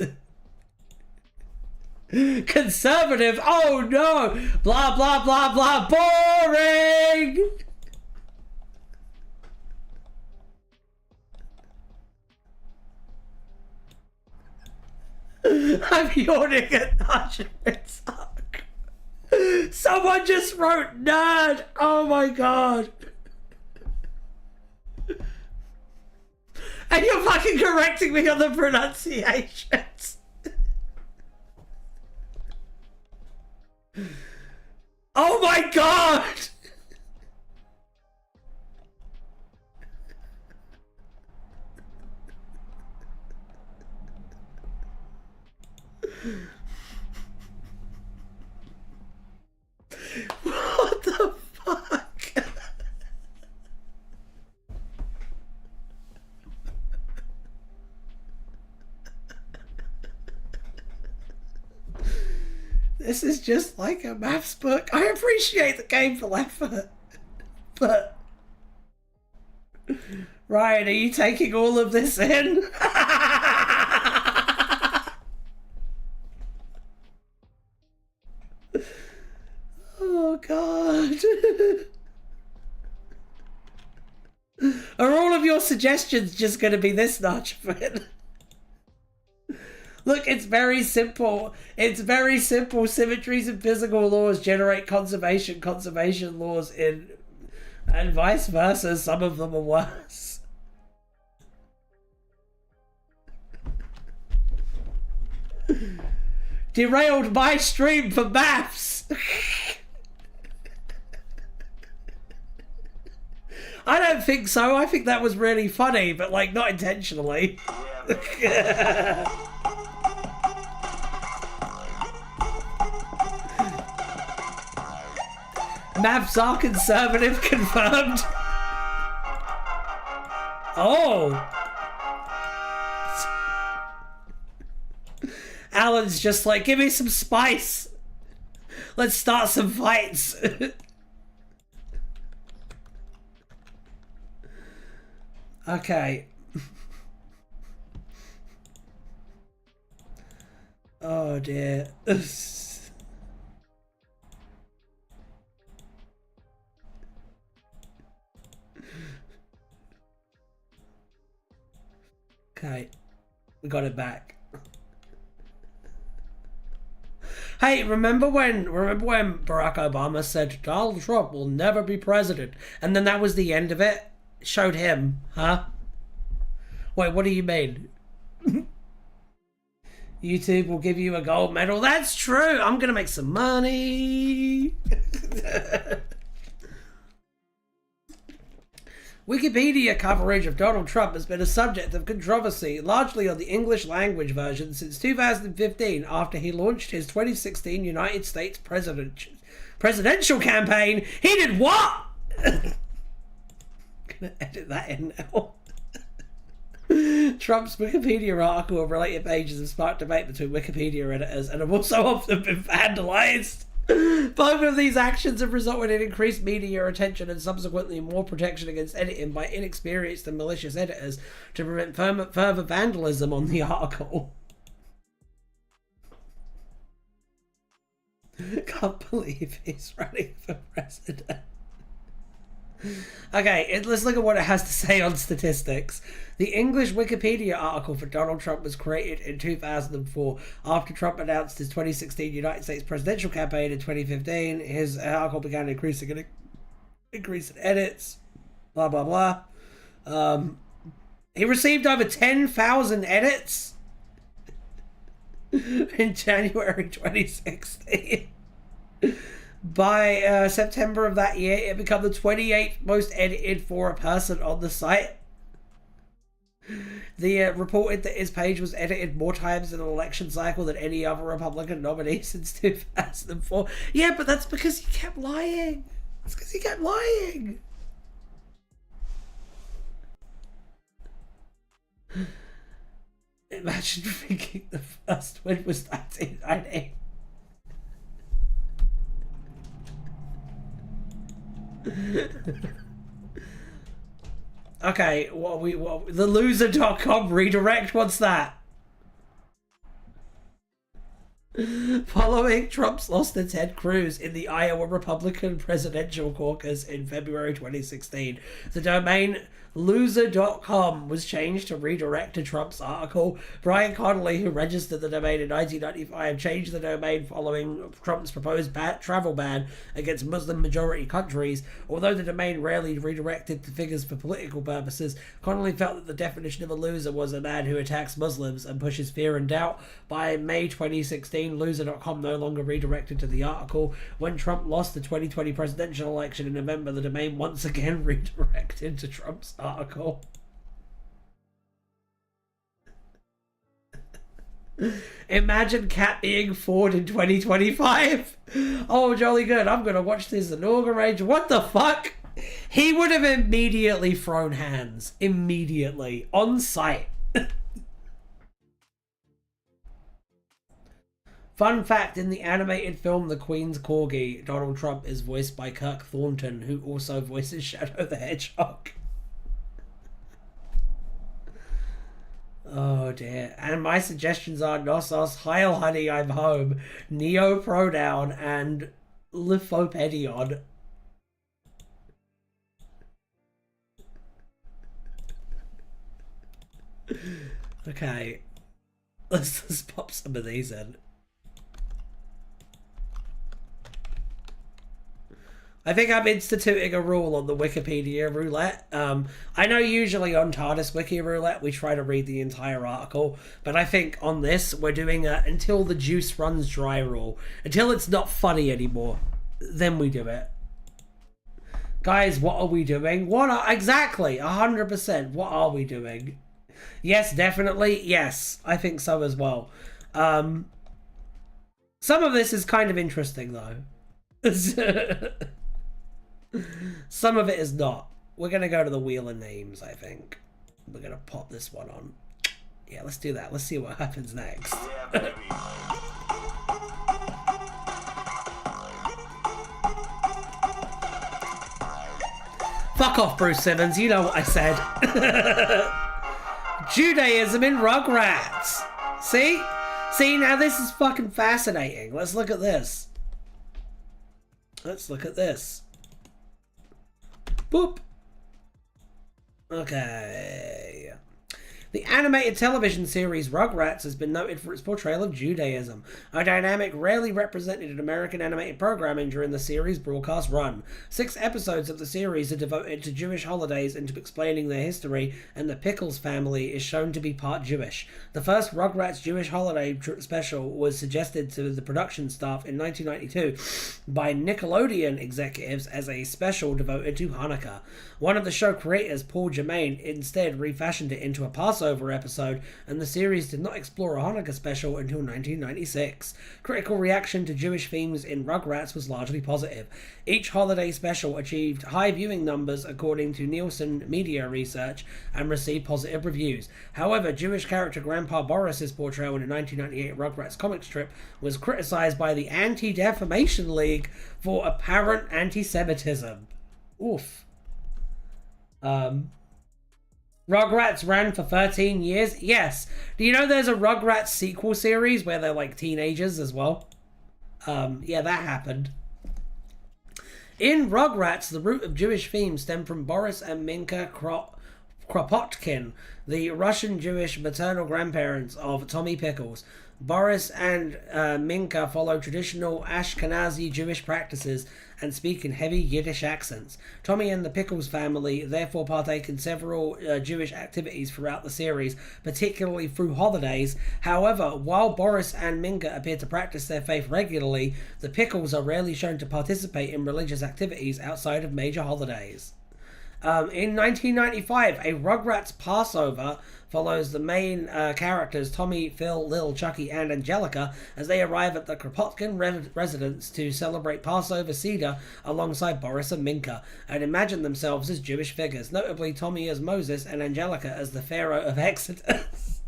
Conservative? Oh no! Blah blah blah blah. Boring! I'm yawning at Nudge's arc. Someone just wrote nerd. Oh my god. And you're fucking correcting me on the pronunciations. Oh my god! What the fuck? This is just like a maths book. I appreciate the gameful effort, but Ryan, are you taking all of this in? Oh god. Are all of your suggestions just going to be this notch? Look, it's very simple. It's very simple. Symmetries and physical laws generate conservation. Conservation laws and vice versa. Some of them are worse. Derailed my stream for maths. I don't think so. I think that was really funny, but like not intentionally. Maps are conservative, confirmed. Oh. Alan's just like, give me some spice. Let's start some fights. Okay. Oh dear. Okay, we got it back. Hey, remember when Barack Obama said Donald Trump will never be president, and then that was the end of it? Showed him, huh? Wait, what do you mean? YouTube will give you a gold medal. That's true. I'm gonna make some money. Wikipedia coverage of Donald Trump has been a subject of controversy, largely on the English language version, since 2015, after he launched his 2016 United States presidential campaign. He did what? I'm gonna edit that in now. Trump's Wikipedia article and related pages have sparked debate between Wikipedia editors and have also often been vandalized. Both of these actions have resulted in increased media attention and subsequently more protection against editing by inexperienced and malicious editors to prevent further vandalism on the article. Can't believe he's running for president. Okay, let's look at what it has to say on statistics. The English Wikipedia article for Donald Trump was created in 2004 after Trump announced his 2016 United States presidential campaign in 2015. His article began increasing in edits, blah, blah, blah. He received over 10,000 edits in January 2016. By September of that year, it became the 28th most edited for a person on the site. The reported that his page was edited more times in an election cycle than any other Republican nominee since 2004. Yeah, but that's because he kept lying. That's because he kept lying. Imagine thinking the first win was 1990. Okay, the loser.com redirect, what's that? Following Trump's loss to Ted Cruz in the Iowa Republican presidential caucus in February 2016, the domain Loser.com was changed to redirect to Trump's article. Brian Connolly, who registered the domain in 1995, changed the domain following Trump's proposed travel ban against Muslim-majority countries. Although the domain rarely redirected the figures for political purposes, Connolly felt that the definition of a loser was a man who attacks Muslims and pushes fear and doubt. By May 2016, Loser.com no longer redirected to the article. When Trump lost the 2020 presidential election in November, the domain once again redirected to Trump's article. Imagine Cat being Ford in 2025. Oh, jolly good. I'm gonna watch this inauguration. What the fuck? He would have immediately thrown hands. Immediately. On sight. Fun fact, in the animated film The Queen's Corgi, Donald Trump is voiced by Kirk Thornton, who also voices Shadow the Hedgehog. Oh dear. And my suggestions are Knossos, Heil Honey, I'm Home, Neo Pronoun, and Lithopedion. Okay. Let's pop some of these in. I think I'm instituting a rule on the Wikipedia Roulette. I know usually on TardisWiki Roulette we try to read the entire article, but I think on this we're doing a until the juice runs dry rule. Until it's not funny anymore, then we do it. Guys, what are we doing? Exactly, 100%. What are we doing? Yes, definitely. Yes, I think so as well. Some of this is kind of interesting though. Some of it is not. We're going to go to the Wheel of Names, I think. We're going to pop this one on. Yeah, let's do that. Let's see what happens next. Yeah, baby. Fuck off, Bruce Simmons. You know what I said. Judaism in Rugrats. See? See, now this is fucking fascinating. Let's look at this. Let's look at this. Boop. Okay. The animated television series Rugrats has been noted for its portrayal of Judaism, a dynamic rarely represented in American animated programming during the series' broadcast run. 6 episodes of the series are devoted to Jewish holidays and to explaining their history, and the Pickles family is shown to be part Jewish. The first Rugrats Jewish holiday special was suggested to the production staff in 1992 by Nickelodeon executives as a special devoted to Hanukkah. One of the show creators, Paul Germain, instead refashioned it into a Passover episode, and the series did not explore a Hanukkah special until 1996. Critical reaction to Jewish themes in Rugrats was largely positive. Each holiday special achieved high viewing numbers according to Nielsen media research and received positive reviews. However, Jewish character Grandpa Boris's portrayal in the 1998 Rugrats comic strip was criticized by the Anti-Defamation League for apparent anti-Semitism. Oof. Rugrats ran for 13 years? Yes. Do you know there's a Rugrats sequel series where they're like teenagers as well? Yeah, that happened. In Rugrats, the root of Jewish themes stem from Boris and Minka Kropotkin, the Russian Jewish maternal grandparents of Tommy Pickles. Boris and Minka follow traditional Ashkenazi Jewish practices and speak in heavy Yiddish accents. Tommy and the Pickles family therefore partake in several Jewish activities throughout the series, particularly through holidays. However, while Boris and Minka appear to practice their faith regularly, the Pickles are rarely shown to participate in religious activities outside of major holidays. In 1995, a Rugrats Passover follows the main characters Tommy, Phil, Lil, Chucky, and Angelica as they arrive at the Kropotkin residence to celebrate Passover Seder alongside Boris and Minka, and imagine themselves as Jewish figures, notably Tommy as Moses and Angelica as the Pharaoh of Exodus.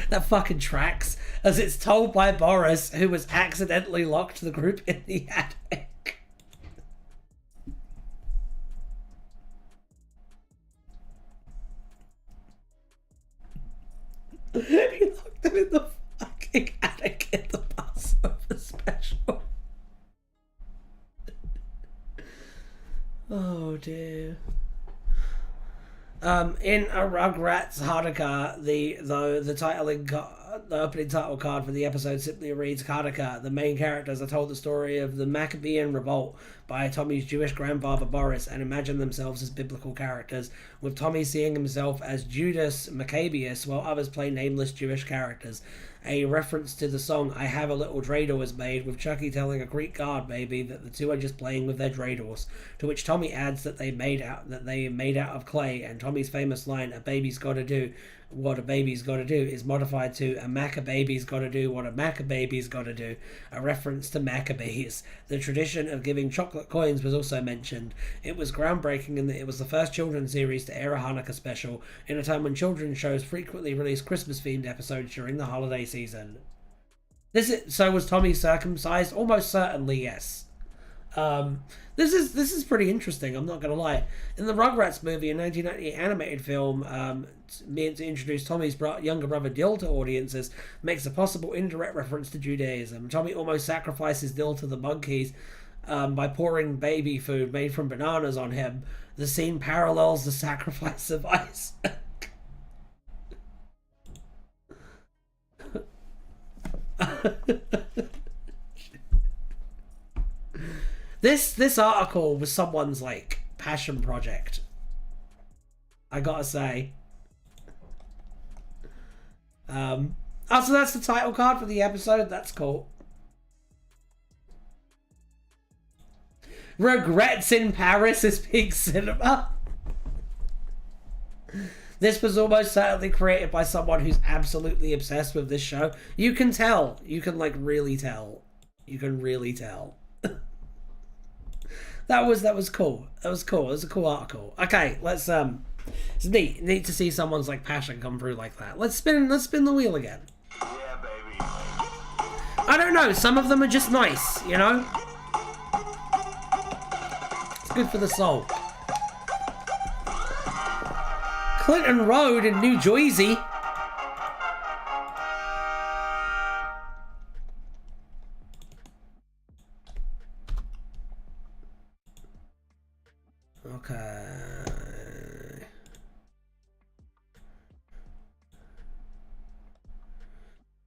That fucking tracks, as it's told by Boris, who was accidentally locked the group in the attic. He locked him in the fucking attic in the Passover special. Oh dear. In a Rugrats Hanukkah, the opening title card for the episode simply reads Hanukkah. The main characters are told the story of the Maccabean revolt by Tommy's Jewish grandfather Boris and imagine themselves as biblical characters, with Tommy seeing himself as Judas Maccabeus while others play nameless Jewish characters. A reference to the song I Have a Little Dreidel is made, with Chucky telling a Greek god baby that the two are just playing with their dreidels, to which Tommy adds that they made out of clay, and Tommy's famous line, a baby's gotta do what a baby's gotta do, is modified to a Maccababy's gotta do what a Maccababy's gotta do, a reference to Maccabees. The tradition of giving chocolate coins was also mentioned. It was groundbreaking in that it was the first children's series to air a Hanukkah special, in a time when children's shows frequently released Christmas-themed episodes during the holiday season. So was Tommy circumcised? Almost certainly, yes. This is pretty interesting, I'm not going to lie. In the Rugrats movie, a 1998 animated film, meant to introduce Tommy's younger brother Dill to audiences, makes a possible indirect reference to Judaism. Tommy almost sacrifices Dill to the monkeys by pouring baby food made from bananas on him. The scene parallels the sacrifice of Isaac. This article was someone's like passion project, I gotta say. So that's the title card for the episode. That's cool. Regrets in Paris is peak cinema. This was almost certainly created by someone who's absolutely obsessed with this show. You can tell. You can like really tell. You can really tell. That was cool. That was cool. It was a cool article. Okay, let's it's neat to see someone's like passion come through like that. Let's spin the wheel again. Yeah, baby. I don't know, some of them are just nice, you know? It's good for the soul. Clinton Road in New Jersey. Okay.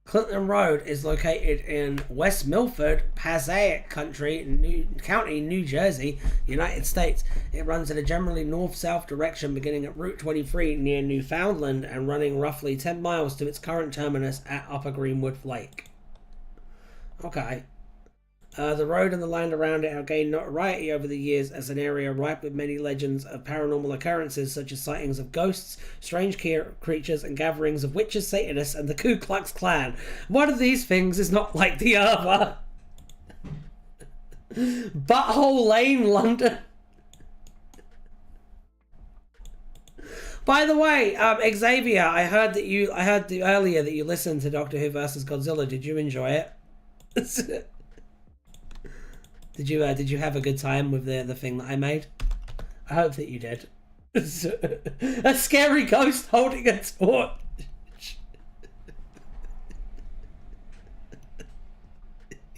Clinton Road is located in West Milford, Passaic County, New Jersey, United States. It runs in a generally north-south direction beginning at Route 23 near Newfoundland and running roughly 10 miles to its current terminus at Upper Greenwood Lake. Okay. The road and the land around it have gained notoriety over the years as an area ripe with many legends of paranormal occurrences such as sightings of ghosts, strange creatures, and gatherings of witches, Satanists, and the Ku Klux Klan. One of these things is not like the other. Butthole Lane, London. By the way, Xavier, I heard earlier that you listened to Doctor Who vs. Godzilla. Did you enjoy it? Did you have a good time with the thing that I made? I hope that you did. A scary ghost holding a torch.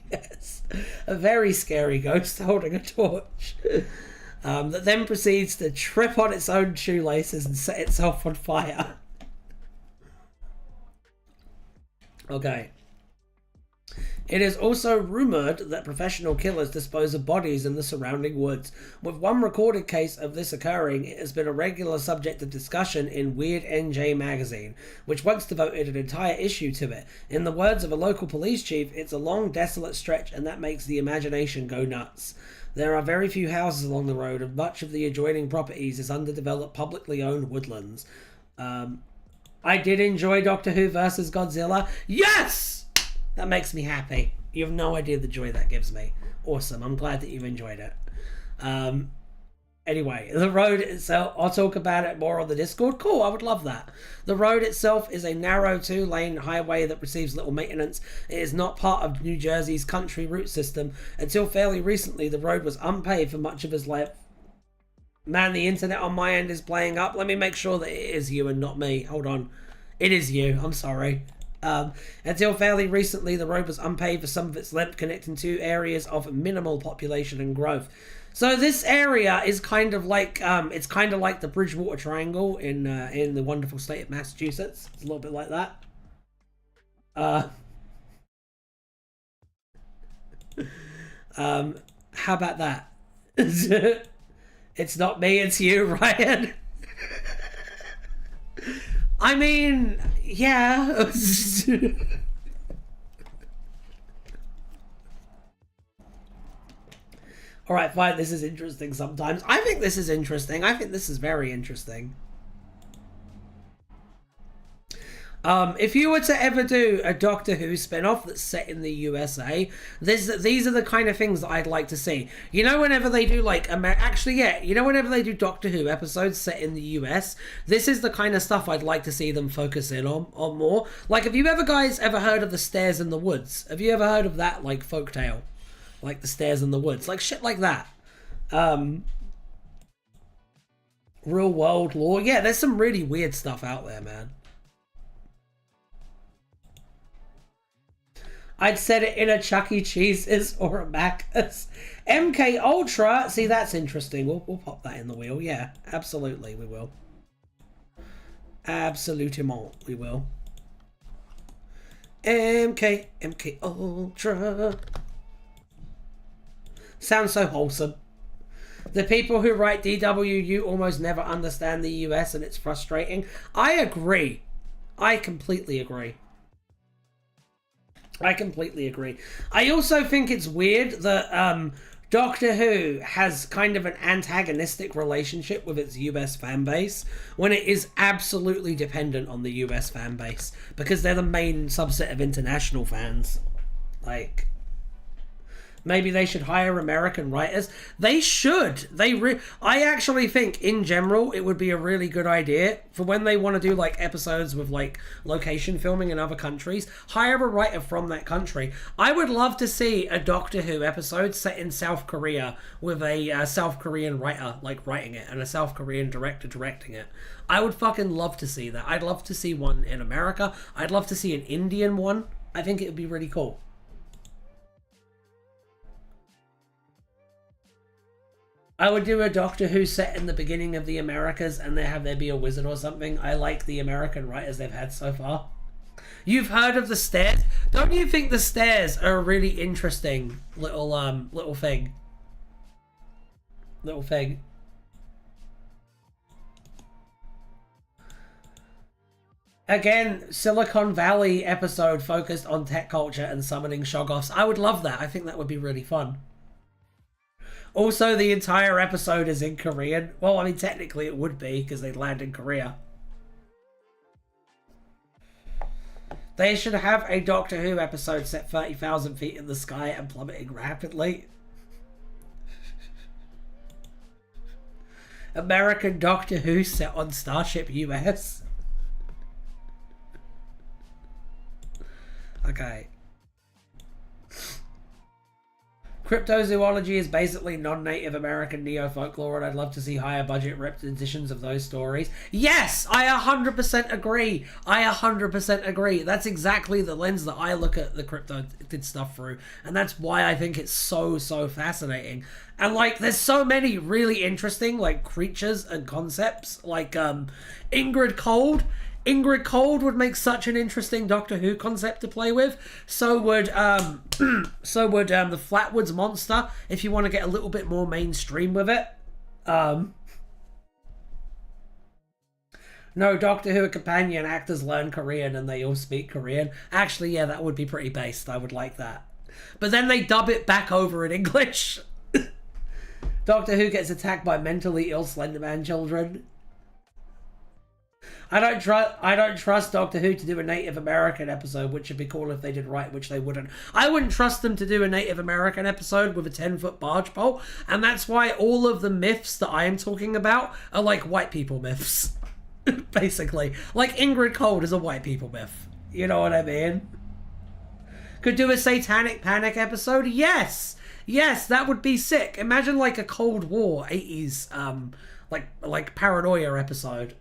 Yes, a very scary ghost holding a torch. That then proceeds to trip on its own shoelaces and set itself on fire. Okay. It is also rumoured that professional killers dispose of bodies in the surrounding woods. With one recorded case of this occurring, it has been a regular subject of discussion in Weird NJ magazine, which once devoted an entire issue to it. In the words of a local police chief, it's a long, desolate stretch, and that makes the imagination go nuts. There are very few houses along the road, and much of the adjoining properties is underdeveloped, publicly owned woodlands. I did enjoy Doctor Who vs. Godzilla. Yes! That makes me happy. You have no idea the joy that gives me. Awesome. I'm glad that you've enjoyed it. Anyway, the road itself, I'll talk about it more on the Discord. Cool, I would love that. The road itself is a narrow 2-lane highway that receives little maintenance. It is not part of New Jersey's country route system. Until fairly recently, the road was unpaved for much of its life. Man, the internet on my end is playing up. Let me make sure that it is you and not me. Hold on. It is you. I'm sorry. Until fairly recently, the road was unpaved for some of its length, connecting two areas of minimal population and growth. So this area is kind of like it's kind of like the Bridgewater Triangle in the wonderful state of Massachusetts. It's a little bit like that. How about that? It's not me, it's you, Ryan. I mean, yeah. Alright, fine, this is interesting sometimes. I think this is interesting. I think this is very interesting. If you were to ever do a Doctor Who spin-off that's set in the USA, these are the kind of things that I'd like to see. You know, whenever they do like you know, whenever they do Doctor Who episodes set in the US, this is the kind of stuff I'd like to see them focus in on more. Like, have you guys ever heard of the Stairs in the Woods? Have you ever heard of that, like, folktale? Like the Stairs in the Woods, like shit like that. Real world lore. Yeah, there's some really weird stuff out there, man. I'd set it in a Chuck E. Cheese's or a Macca's. MK Ultra. See, that's interesting. We'll pop that in the wheel. Yeah, absolutely, we will. Absolutement, we will. MK Ultra. Sounds so wholesome. The people who write DWU almost never understand the US, and it's frustrating. I agree. I completely agree. I also think it's weird that Doctor Who has kind of an antagonistic relationship with its US fan base when it is absolutely dependent on the US fan base because they're the main subset of international fans. Like, maybe they should hire American writers. They should. I actually think, in general, it would be a really good idea for when they want to do, like, episodes with, like, location filming in other countries. Hire a writer from that country. I would love to see a Doctor Who episode set in South Korea with a South Korean writer, like, writing it, and a South Korean director directing it. I would fucking love to see that. I'd love to see one in America. I'd love to see an Indian one. I think it would be really cool. I would do a Doctor Who set in the beginning of the Americas and there be a wizard or something. I like the American writers they've had so far. You've heard of the Stairs? Don't you think the Stairs are a really interesting little thing? Again, Silicon Valley episode focused on tech culture and summoning Shoggoths. I would love that. I think that would be really fun. Also, the entire episode is in Korean. Well, I mean, technically it would be, because they land in Korea. They should have a Doctor Who episode set 30,000 feet in the sky and plummeting rapidly. American Doctor Who set on Starship US. Okay. Cryptozoology is basically non-native American neo-folklore, and I'd love to see higher budget repetitions of those stories. Yes! I 100% agree! I 100% agree. That's exactly the lens that I look at the cryptid stuff through, and that's why I think it's so fascinating. And, like, there's so many really interesting, like, creatures and concepts, like, Ingrid Cold. Ingrid Cold would make such an interesting Doctor Who concept to play with. So would the Flatwoods Monster, if you want to get a little bit more mainstream with it. No, Doctor Who companion actors learn Korean and they all speak Korean. Actually, yeah, that would be pretty based. I would like that. But then they dub it back over in English. Doctor Who gets attacked by mentally ill Slenderman children. I don't trust Doctor Who to do a Native American episode, which would be cool if they did right, which they wouldn't. I wouldn't trust them to do a Native American episode with a 10-foot barge pole, and that's why all of the myths that I am talking about are like white people myths. Basically. Like Ingrid Cold is a white people myth. You know what I mean? Could do a Satanic Panic episode? Yes! Yes, that would be sick. Imagine like a Cold War 80s like paranoia episode.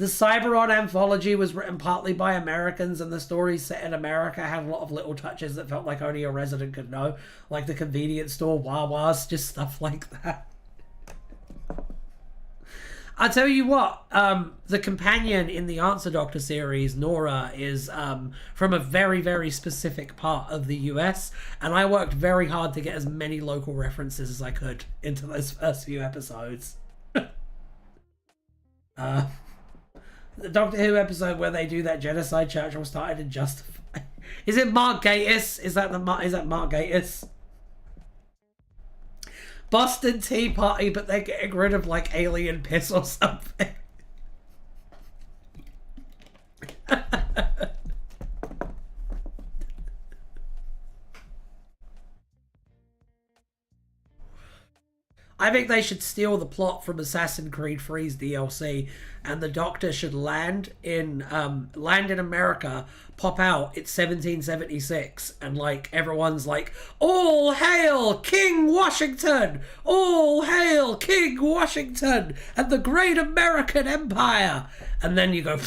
The Cyberon anthology was written partly by Americans, and the stories set in America had a lot of little touches that felt like only a resident could know, like the convenience store, Wawa's, just stuff like that. I'll tell you what, the companion in the Answer Doctor series, Nora, is from a very, very specific part of the US, and I worked very hard to get as many local references as I could into those first few episodes. The Doctor Who episode where they do that genocide Churchill started to justify. Is it Mark Gatiss? Is that Mark Gatiss? Boston Tea Party, but they're getting rid of like alien piss or something. I think they should steal the plot from Assassin's Creed 3's DLC, and the Doctor should land in America, pop out, it's 1776, and like everyone's like, all hail King Washington! All hail King Washington and the great American Empire! And then you go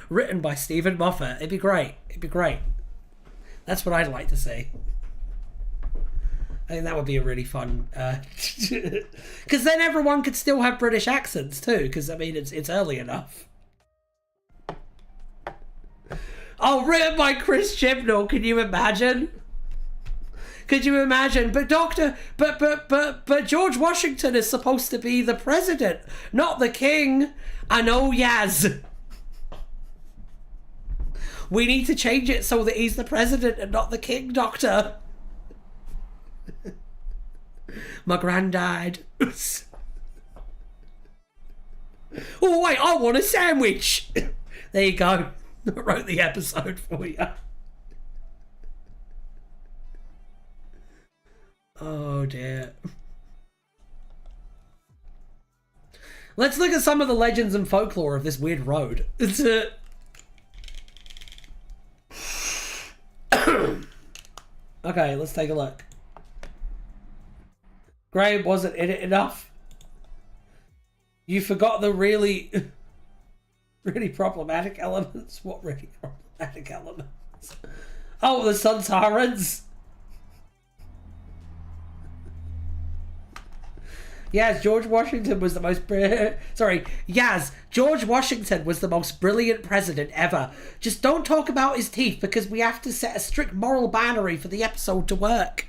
written by Stephen Moffat. It'd be great. It'd be great. That's what I'd like to see. I think that would be a really fun, because then everyone could still have British accents too, because I mean it's early enough. Oh, written by Chris Chibnall. Can you imagine? Could you imagine? But but George Washington is supposed to be the president, not the king. I know, Yaz. We need to change it so that he's the president and not the king, Doctor. My granddad. Oh wait, I want a sandwich. There you go. I wrote the episode for you. Oh dear. Let's look at some of the legends and folklore of this weird road. It's okay, let's take a look. Graham wasn't in it enough. You forgot the really problematic elements. What really problematic elements? Oh, the Suntarans. Yaz, George Washington was the most George Washington was the most brilliant president ever. Just don't talk about his teeth, because we have to set a strict moral boundary for the episode to work.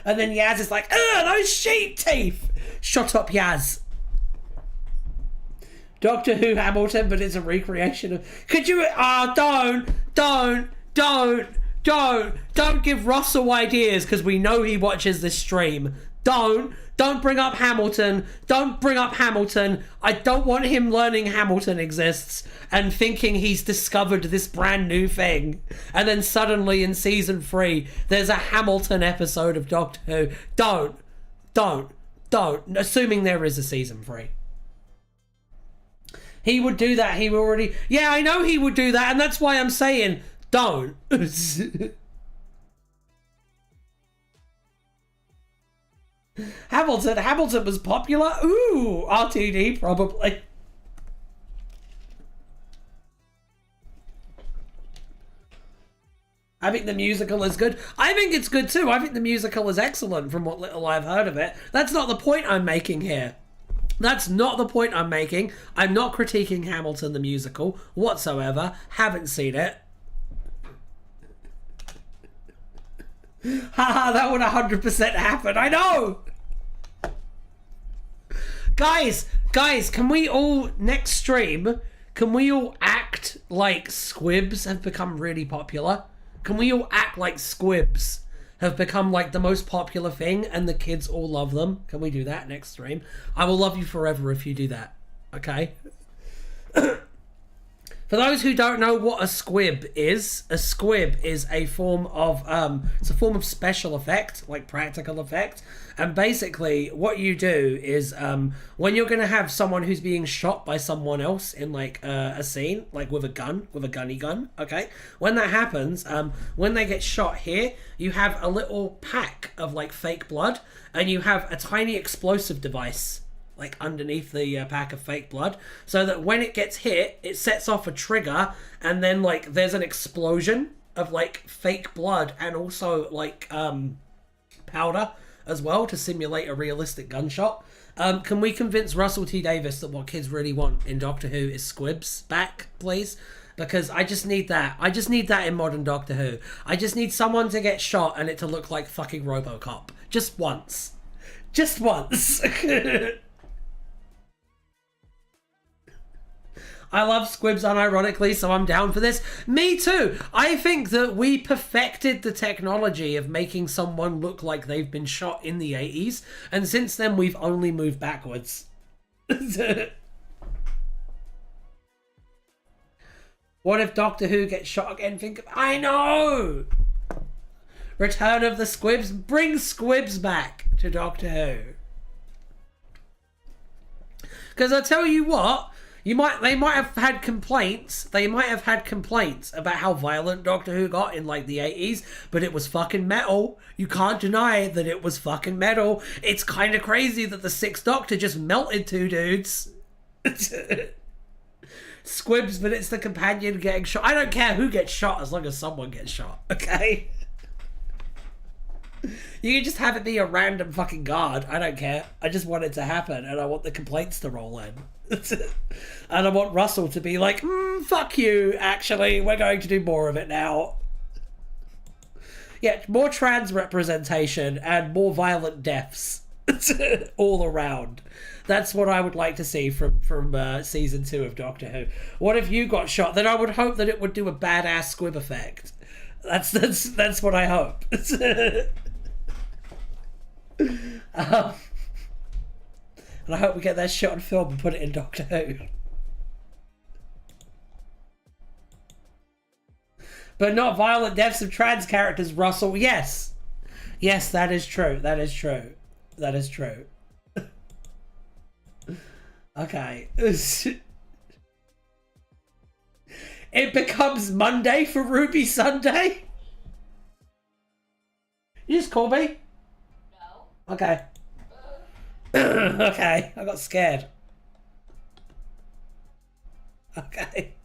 And then Yaz is like, ugh, those sheep teeth! Shut up, Yaz. Doctor Who Hamilton, but it's a recreation of... Could you... Don't give Russell ideas, because we know he watches this stream. Don't bring up Hamilton. Don't bring up Hamilton. I don't want him learning Hamilton exists and thinking he's discovered this brand new thing. And then suddenly in season 3, there's a Hamilton episode of Doctor Who. Don't. Assuming there is a season 3. He would do that. He already... Yeah, I know he would do that. And that's why I'm saying, don't. Hamilton was popular. Ooh, RTD probably. I think the musical is good. I think it's good too. I think the musical is excellent from what little I've heard of it. That's not the point I'm making here. That's not the point I'm making. I'm not critiquing Hamilton the musical whatsoever. Haven't seen it. Haha, that would 100% happen. I know! Guys, can we all, next stream, can we all act like squibs have become really popular? Can we all act like squibs have become like the most popular thing and the kids all love them? Can we do that next stream? I will love you forever if you do that. Okay? For those who don't know what a squib is a form of it's a form of special effect, like practical effect. And basically what you do is when you're going to have someone who's being shot by someone else in like a scene, like with a gunny gun, okay? When that happens, when they get shot here, you have a little pack of like fake blood, and you have a tiny explosive device like underneath the pack of fake blood, so that when it gets hit, it sets off a trigger, and then like there's an explosion of like fake blood and also like powder as well to simulate a realistic gunshot. Can we convince Russell T Davis that what kids really want in Doctor Who is squibs back, please? Because I just need that. I just need that in modern Doctor Who. I just need someone to get shot and it to look like fucking RoboCop. Just once. Just once. I love squibs unironically, so I'm down for this. Me too. I think that we perfected the technology of making someone look like they've been shot in the 80s, and since then we've only moved backwards. What if Doctor Who gets shot again? I know! Return of the Squibs. Bring Squibs back to Doctor Who. Because I tell you what, they might have had complaints. They might have had complaints about how violent Doctor Who got in like the 80s, but it was fucking metal. You can't deny that it was fucking metal. It's kind of crazy that the Sixth Doctor just melted two dudes. Squibs, but it's the companion getting shot. I don't care who gets shot as long as someone gets shot, okay? You can just have it be a random fucking guard. I don't care. I just want it to happen, and I want the complaints to roll in. And I want Russell to be like, fuck you, actually, we're going to do more of it now. Yeah, more trans representation and more violent deaths all around. That's what I would like to see from season 2 of Doctor Who. What if you got shot? Then I would hope that it would do a badass squib effect. That's what I hope. And I hope we get that shot on film and put it in Doctor Who. But not violent deaths of trans characters, Russell. Yes. Yes, that is true. That is true. That is true. Okay. It becomes Monday for Ruby Sunday? You just call me? No. Okay. Okay, I got scared. Okay.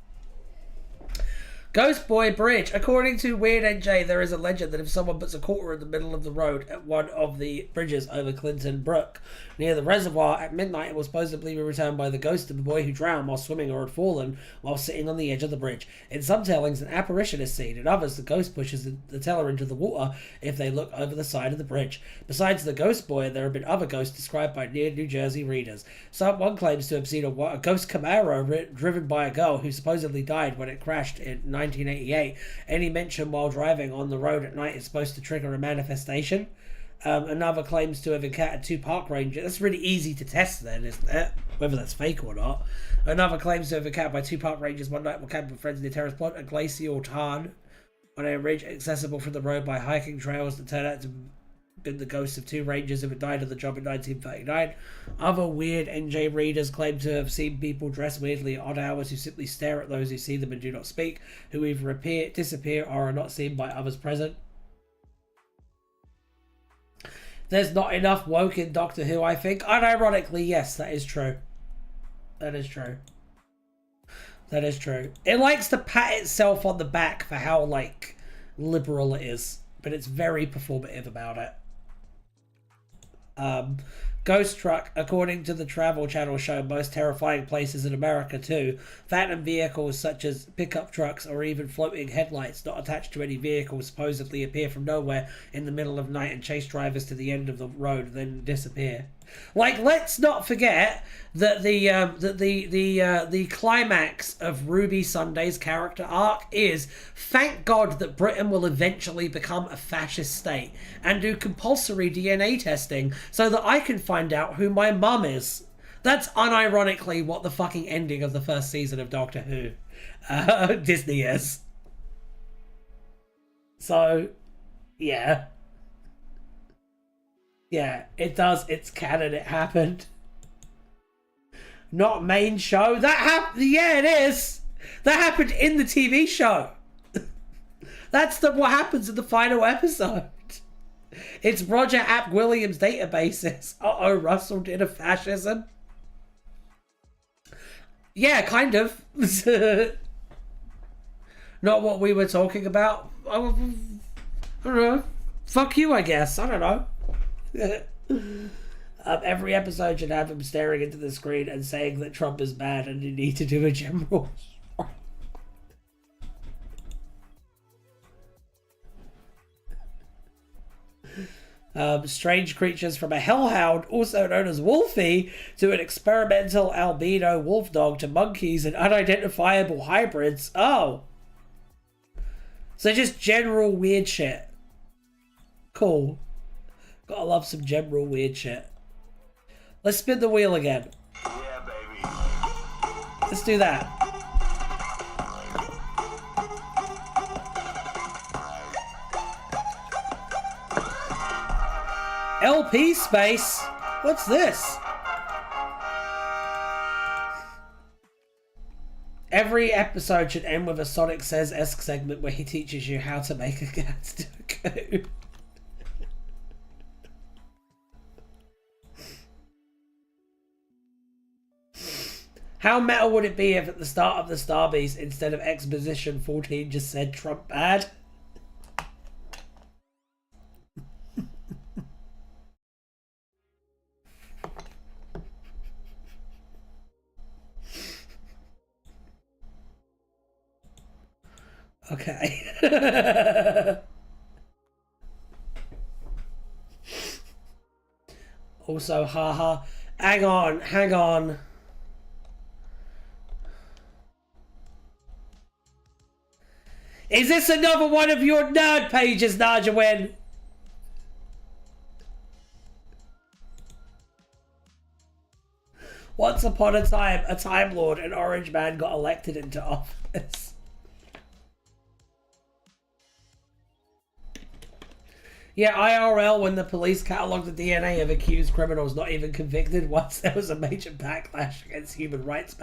Ghost Boy Bridge. According to Weird NJ, there is a legend that if someone puts a quarter in the middle of the road at one of the bridges over Clinton Brook near the reservoir at midnight, it will supposedly be returned by the ghost of the boy who drowned while swimming or had fallen while sitting on the edge of the bridge. In some tellings, an apparition is seen. In others, the ghost pushes the teller into the water if they look over the side of the bridge. Besides the Ghost Boy, there have been other ghosts described by near New Jersey readers. Someone claims to have seen a ghost Camaro driven by a girl who supposedly died when it crashed in 1988. Any mention while driving on the road at night is supposed to trigger a manifestation. Another claims to have encountered 2 park rangers. That's really easy to test then, isn't it? Whether that's fake or not. Another claims to have encountered by 2 park rangers one night while camping with friends near Terrace Point and Glacial Tarn on a ridge accessible from the road by hiking trails that turned out to been the ghosts of 2 rangers who had died on the job in 1939. Other weird NJ readers claim to have seen people dressed weirdly at odd hours who simply stare at those who see them and do not speak, who either appear, disappear, or are not seen by others present. There's not enough woke in Doctor Who, I think. Unironically, yes, that is true. That is true. That is true. It likes to pat itself on the back for how, like, liberal it is, but it's very performative about it. Ghost Truck, according to the Travel Channel show, most terrifying places in America too. Phantom vehicles such as pickup trucks or even floating headlights not attached to any vehicle supposedly appear from nowhere in the middle of night and chase drivers to the end of the road, then disappear. Like, let's not forget that the climax of Ruby Sunday's character arc is, thank God that Britain will eventually become a fascist state and do compulsory DNA testing so that I can find out who my mum is. That's unironically what the fucking ending of the first season of Doctor Who Disney is. So, yeah. Yeah, it does. It's canon. It happened. Not main show. That happened. Yeah, it is. That happened in the TV show. That's what happens in the final episode. It's Roger App Williams' databases. Uh-oh, Russell did a fascism. Yeah, kind of. Not what we were talking about. I don't know. Fuck you, I guess. I don't know. Every episode should have him staring into the screen and saying that Trump is bad and you need to do a general. Strange creatures from a hellhound, also known as Wolfie, to an experimental albino wolf dog to monkeys and unidentifiable hybrids. Oh. So just general weird shit. Cool. Gotta love some general weird shit. Let's spin the wheel again. Yeah, baby. Let's do that. LP space? What's this? Every episode should end with a Sonic Says-esque segment where he teaches you how to make a cat do a coo. How metal would it be if at the start of the Starbeast, instead of Exposition 14 just said Trump bad? Okay. Also, haha. Hang on. Is this another one of your nerd pages, Najawin? Once upon a time, a Time Lord, an orange man, got elected into office. Yeah, IRL, when the police catalogued the DNA of accused criminals not even convicted once there was a major backlash against human rights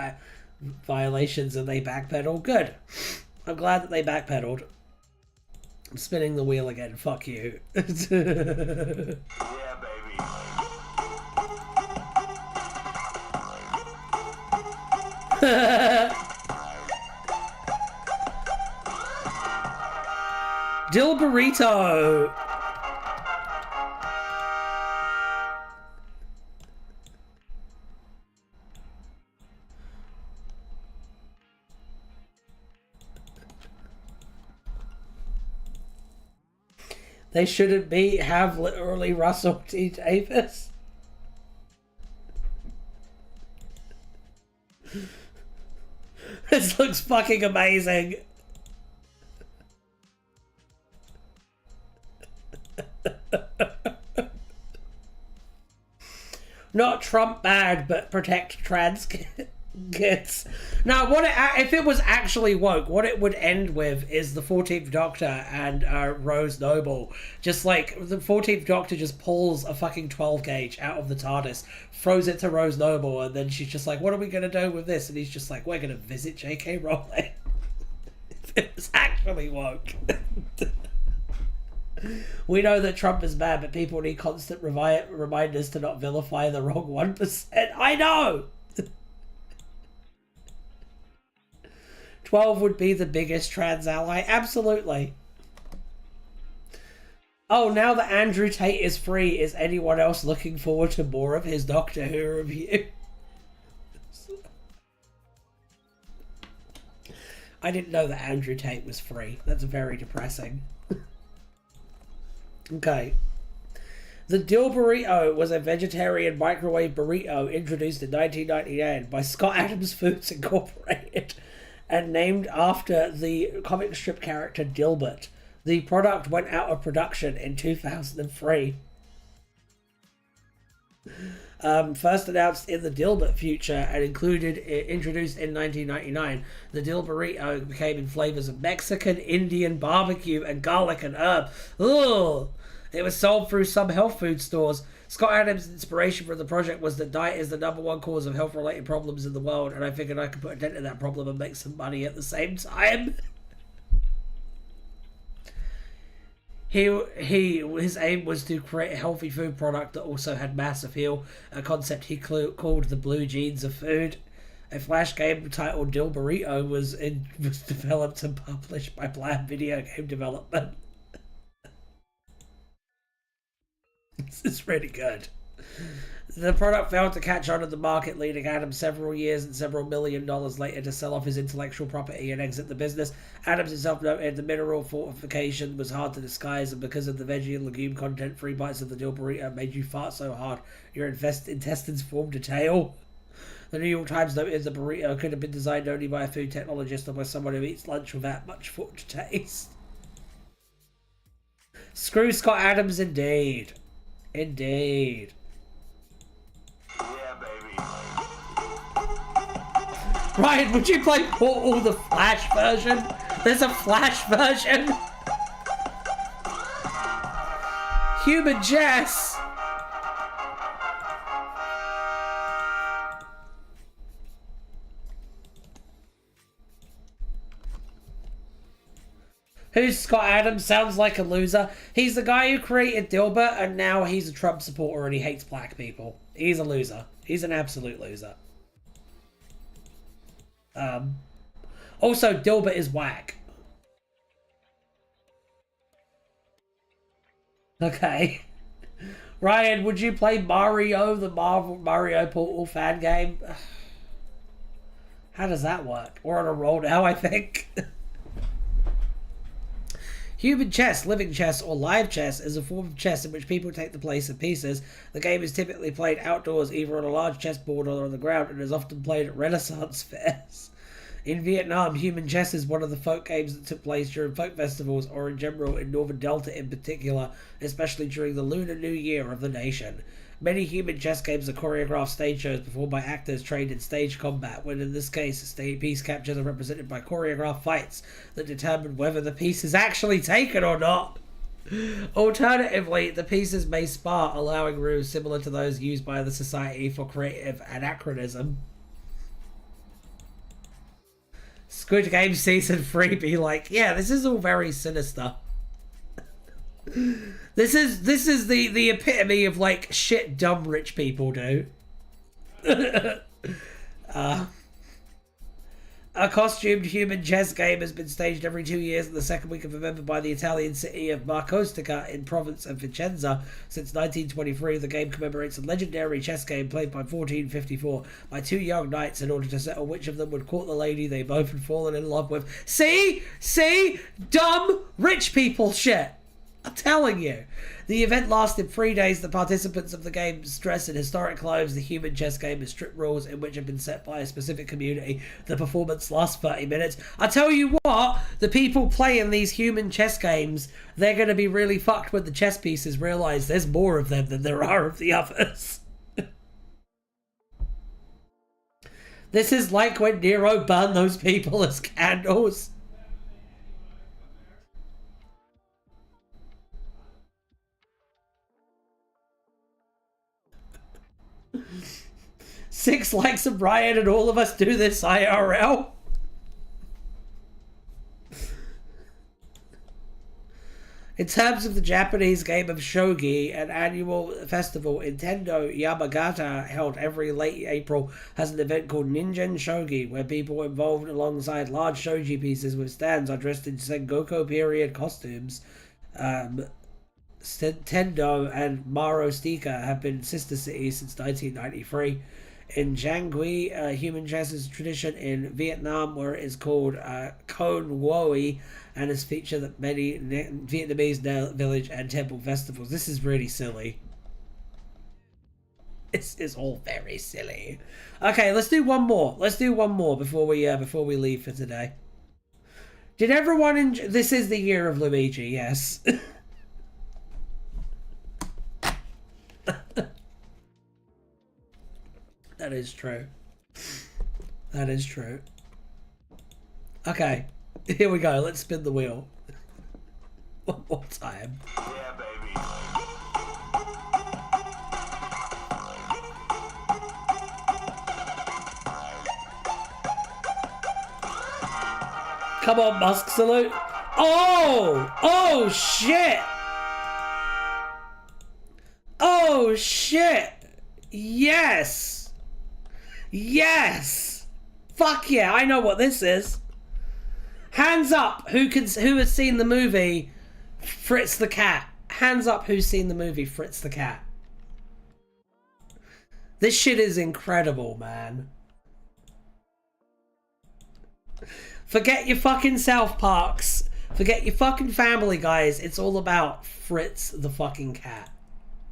violations and they backpedaled. Good. I'm glad that they backpedaled. I'm spinning the wheel again. Fuck you. Yeah, baby. Dill Burrito. They shouldn't have literally Russell T. Davis. This looks fucking amazing. Not Trump bad, but protect trans kids. Now, if it was actually woke, what it would end with is the 14th Doctor and Rose Noble. Just like, the 14th Doctor just pulls a fucking 12 gauge out of the TARDIS, throws it to Rose Noble, and then she's just like, what are we going to do with this? And he's just like, we're going to visit J.K. Rowling. If it was actually woke. We know that Trump is bad, but people need constant reminders to not vilify the wrong 1%. I know! 12 would be the biggest trans ally. Absolutely. Oh, now that Andrew Tate is free, is anyone else looking forward to more of his Doctor Who review? I didn't know that Andrew Tate was free. That's very depressing. Okay. The Dill Burrito was a vegetarian microwave burrito introduced in 1999 by Scott Adams Foods Incorporated and named after the comic strip character Dilbert. The product went out of production in 2003. First announced in the Dilbert future and introduced in 1999, the Dill Burrito became in flavors of Mexican, Indian, barbecue, and garlic and herb. Ugh! It was sold through some health food stores. Scott Adams' inspiration for the project was that diet is the #1 cause of health-related problems in the world, and I figured I could put a dent in that problem and make some money at the same time. His aim was to create a healthy food product that also had mass appeal, a concept he called the blue jeans of food. A Flash game titled Dill Burrito was developed and published by Bland Video Game Development. This is really good. The product failed to catch on in the market, leading Adams several years and several $1 million later to sell off his intellectual property and exit the business. Adams himself noted the mineral fortification was hard to disguise, and because of the veggie and legume content, 3 bites of the Dill Burrito made you fart so hard your intestines formed a tail. The New York Times noted the burrito could have been designed only by a food technologist or by someone who eats lunch without much food to taste. Screw Scott Adams, indeed. Indeed. Yeah, baby. Ryan, would you play Portal the Flash version? There's a Flash version. Human Jess. Who's Scott Adams? Sounds like a loser. He's the guy who created Dilbert, and now he's a Trump supporter and he hates black people. He's a loser. He's an absolute loser. Also, Dilbert is whack. Okay. Ryan, would you play Mario, the Mario Portal fan game? How does that work? We're on a roll now, I think. Human chess, living chess, or live chess is a form of chess in which people take the place of pieces. The game is typically played outdoors, either on a large chessboard or on the ground, and is often played at Renaissance fairs. In Vietnam, human chess is one of the folk games that took place during folk festivals, or in general in Northern Delta in particular, especially during the Lunar New Year of the nation. Many human chess games are choreographed stage shows performed by actors trained in stage combat, when in this case, piece captures are represented by choreographed fights that determine whether the piece is actually taken or not. Alternatively, the pieces may spar, allowing rules similar to those used by the Society for Creative Anachronism. Squid Game Season 3 be like, yeah, this is all very sinister. This is the epitome of like shit dumb rich people do. A costumed human chess game has been staged every 2 years in the second week of November by the Italian city of Marcostica in province of Vicenza. Since 1923, the game commemorates a legendary chess game played by 1454 by 2 young knights in order to settle which of them would court the lady they both had fallen in love with. See? Dumb rich people shit. I'm telling you. The event lasted 3 days. The participants of the game dressed in historic clothes. The human chess game has strict rules in which have been set by a specific community. The performance lasts 30 minutes. I tell you what, the people playing these human chess games, they're going to be really fucked when the chess pieces realise there's more of them than there are of the others. This is like when Nero burned those people as candles. Six likes of Brian and all of us do this IRL. In terms of the Japanese game of shogi, an annual festival Nintendo Yamagata held every late April has an event called Ninja Shogi, where people involved alongside large shogi pieces with stands are dressed in Sengoku period costumes. Tendo and Marostika have been sister cities since 1993. In Jiangui, human chess is a tradition in Vietnam where it is called Con Woi and is featured at many Vietnamese village and temple festivals. This is really silly. This is all very silly. Okay, let's do one more. Let's do one more before we leave for today. Did everyone enjoy? This is the year of Luigi, yes. That is true. That is true. Okay, here we go. Let's spin the wheel. One more time. Yeah, baby. Come on, Musk Salute. Oh! Oh, shit! Oh, shit! Yes! Yes! fuck yeah, I know what this is. Hands up who has seen the movie Fritz the Cat. Hands up who's seen the movie Fritz the Cat. This shit is incredible, man. Forget your fucking South Parks. Forget your fucking Family Guys. It's all about Fritz the fucking Cat.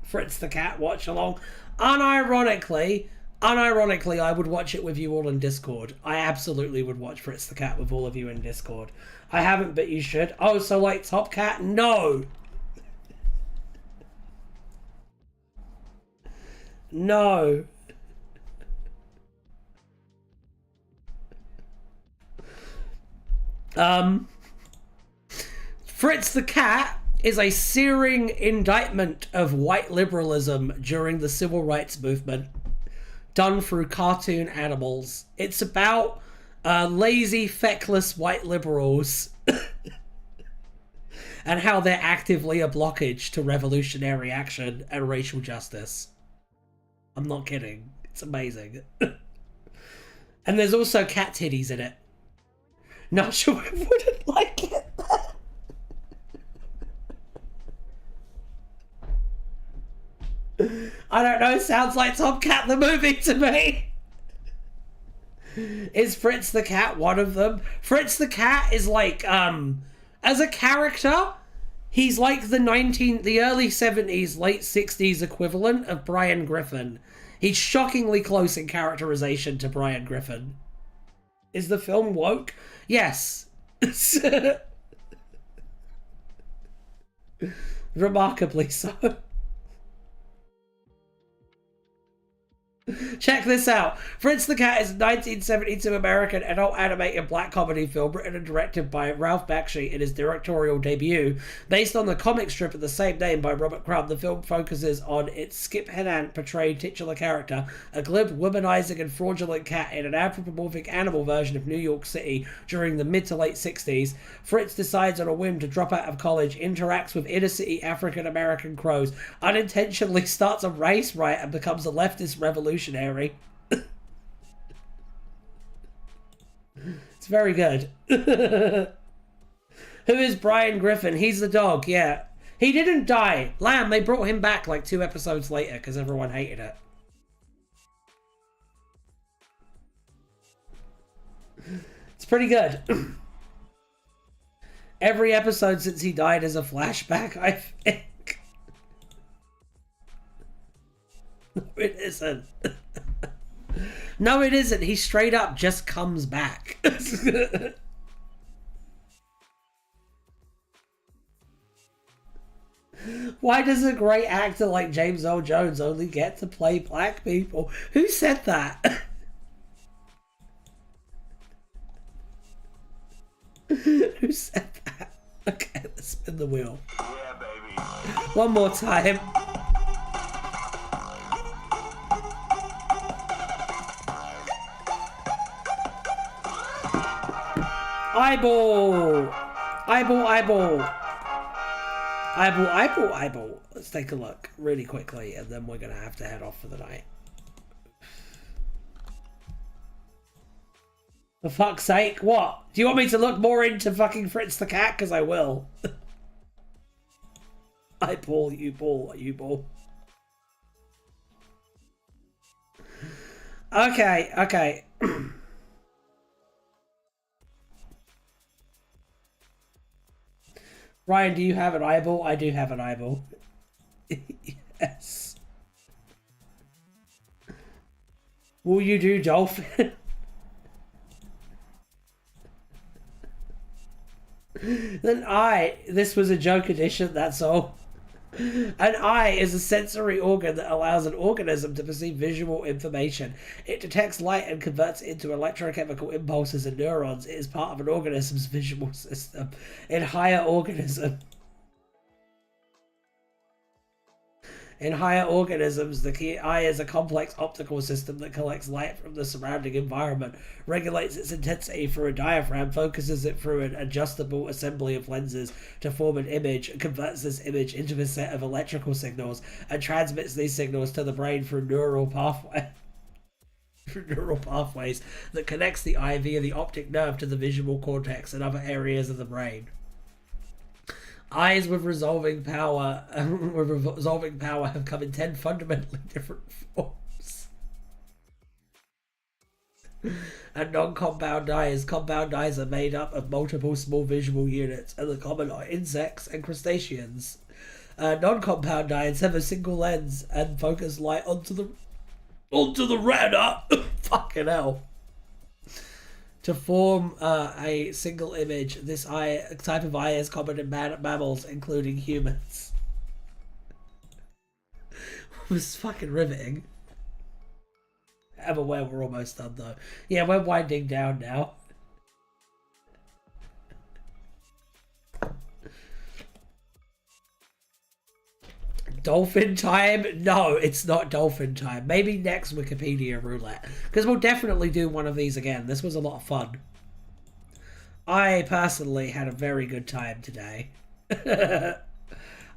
Fritz the Cat watch along. Unironically, I would watch it with you all in Discord. I absolutely would watch Fritz the Cat with all of you in Discord. I haven't, but you should. Oh, so like Top Cat? No. No. Fritz the Cat is a searing indictment of white liberalism during the civil rights movement, done through cartoon animals. It's about lazy, feckless white liberals and how they're actively a blockage to revolutionary action and racial justice. I'm not kidding. It's amazing. And there's also cat titties in it. Not sure I wouldn't like it. I don't know, sounds like Top Cat the movie to me. Is Fritz the Cat one of them? Fritz the Cat is like, as a character, he's like the early 70s, late 60s equivalent of Brian Griffin. He's shockingly close in characterization to Brian Griffin. Is the film woke? Yes. Remarkably so. Check this out. Fritz the Cat is a 1972 American adult animated black comedy film written and directed by Ralph Bakshi in his directorial debut. Based on the comic strip of the same name by Robert Crumb, the film focuses on its Skip Hennant portrayed titular character, a glib, womanizing and fraudulent cat in an anthropomorphic animal version of New York City during the mid to late 60s. Fritz decides on a whim to drop out of college, interacts with inner-city African-American crows, unintentionally starts a race riot and becomes a leftist revolutionary. It's very good. Who is Brian Griffin? He's the dog, yeah. He didn't die. Lamb, they brought him back like 2 episodes later because everyone hated it. It's pretty good. Every episode since he died is a flashback, I think. No, it isn't. No, it isn't. He straight up just comes back. Why does a great actor like James Earl Jones only get to play black people? Who said that? Who said that? Okay, let's spin the wheel. Yeah, baby. One more time. Eyeball! Eyeball, eyeball. Eyeball, eyeball, eyeball. Let's take a look really quickly and then we're going to have to head off for the night. For fuck's sake, what? Do you want me to look more into fucking Fritz the Cat? Because I will. Eyeball, you ball, you ball. Okay, okay. Ryan, do you have an eyeball? I do have an eyeball. Yes. Will you do dolphin? Then this was a joke edition, that's all. An eye is a sensory organ that allows an organism to perceive visual information. It detects light and converts it into electrochemical impulses and neurons. It is part of an organism's visual system. In higher organisms, the key eye is a complex optical system that collects light from the surrounding environment, regulates its intensity through a diaphragm, focuses it through an adjustable assembly of lenses to form an image, and converts this image into a set of electrical signals, and transmits these signals to the brain through neural pathway. neural pathways that connects the eye via the optic nerve to the visual cortex and other areas of the brain. Eyes with resolving power have come in 10 fundamentally different forms. And non-compound eyes. Compound eyes are made up of multiple small visual units, and the common are insects and crustaceans. Non-compound eyes have a single lens and focus light onto the retina. Fucking hell. To form a single image. This type of eye is common in mammals, including humans. This is fucking riveting. I'm aware we're almost done though. Yeah, we're winding down now. Dolphin time? No, it's not dolphin time. Maybe next Wikipedia Roulette. Because we'll definitely do one of these again. This was a lot of fun. I personally had a very good time today. I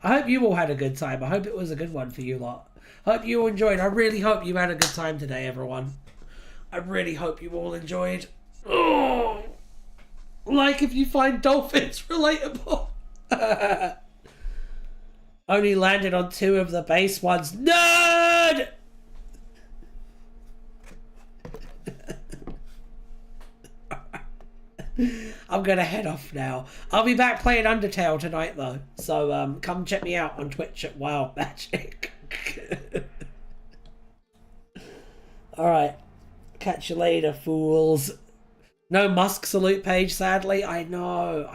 hope you all had a good time. I hope it was a good one for you lot. Hope you all enjoyed. I really hope you had a good time today, everyone. I really hope you all enjoyed. Oh, like if you find dolphins relatable. Only landed on 2 of the base ones. Nerd! I'm gonna head off now. I'll be back playing Undertale tonight though. So come check me out on Twitch at Wild Magic. Alright. Catch you later, fools. No Musk salute page, sadly. I know.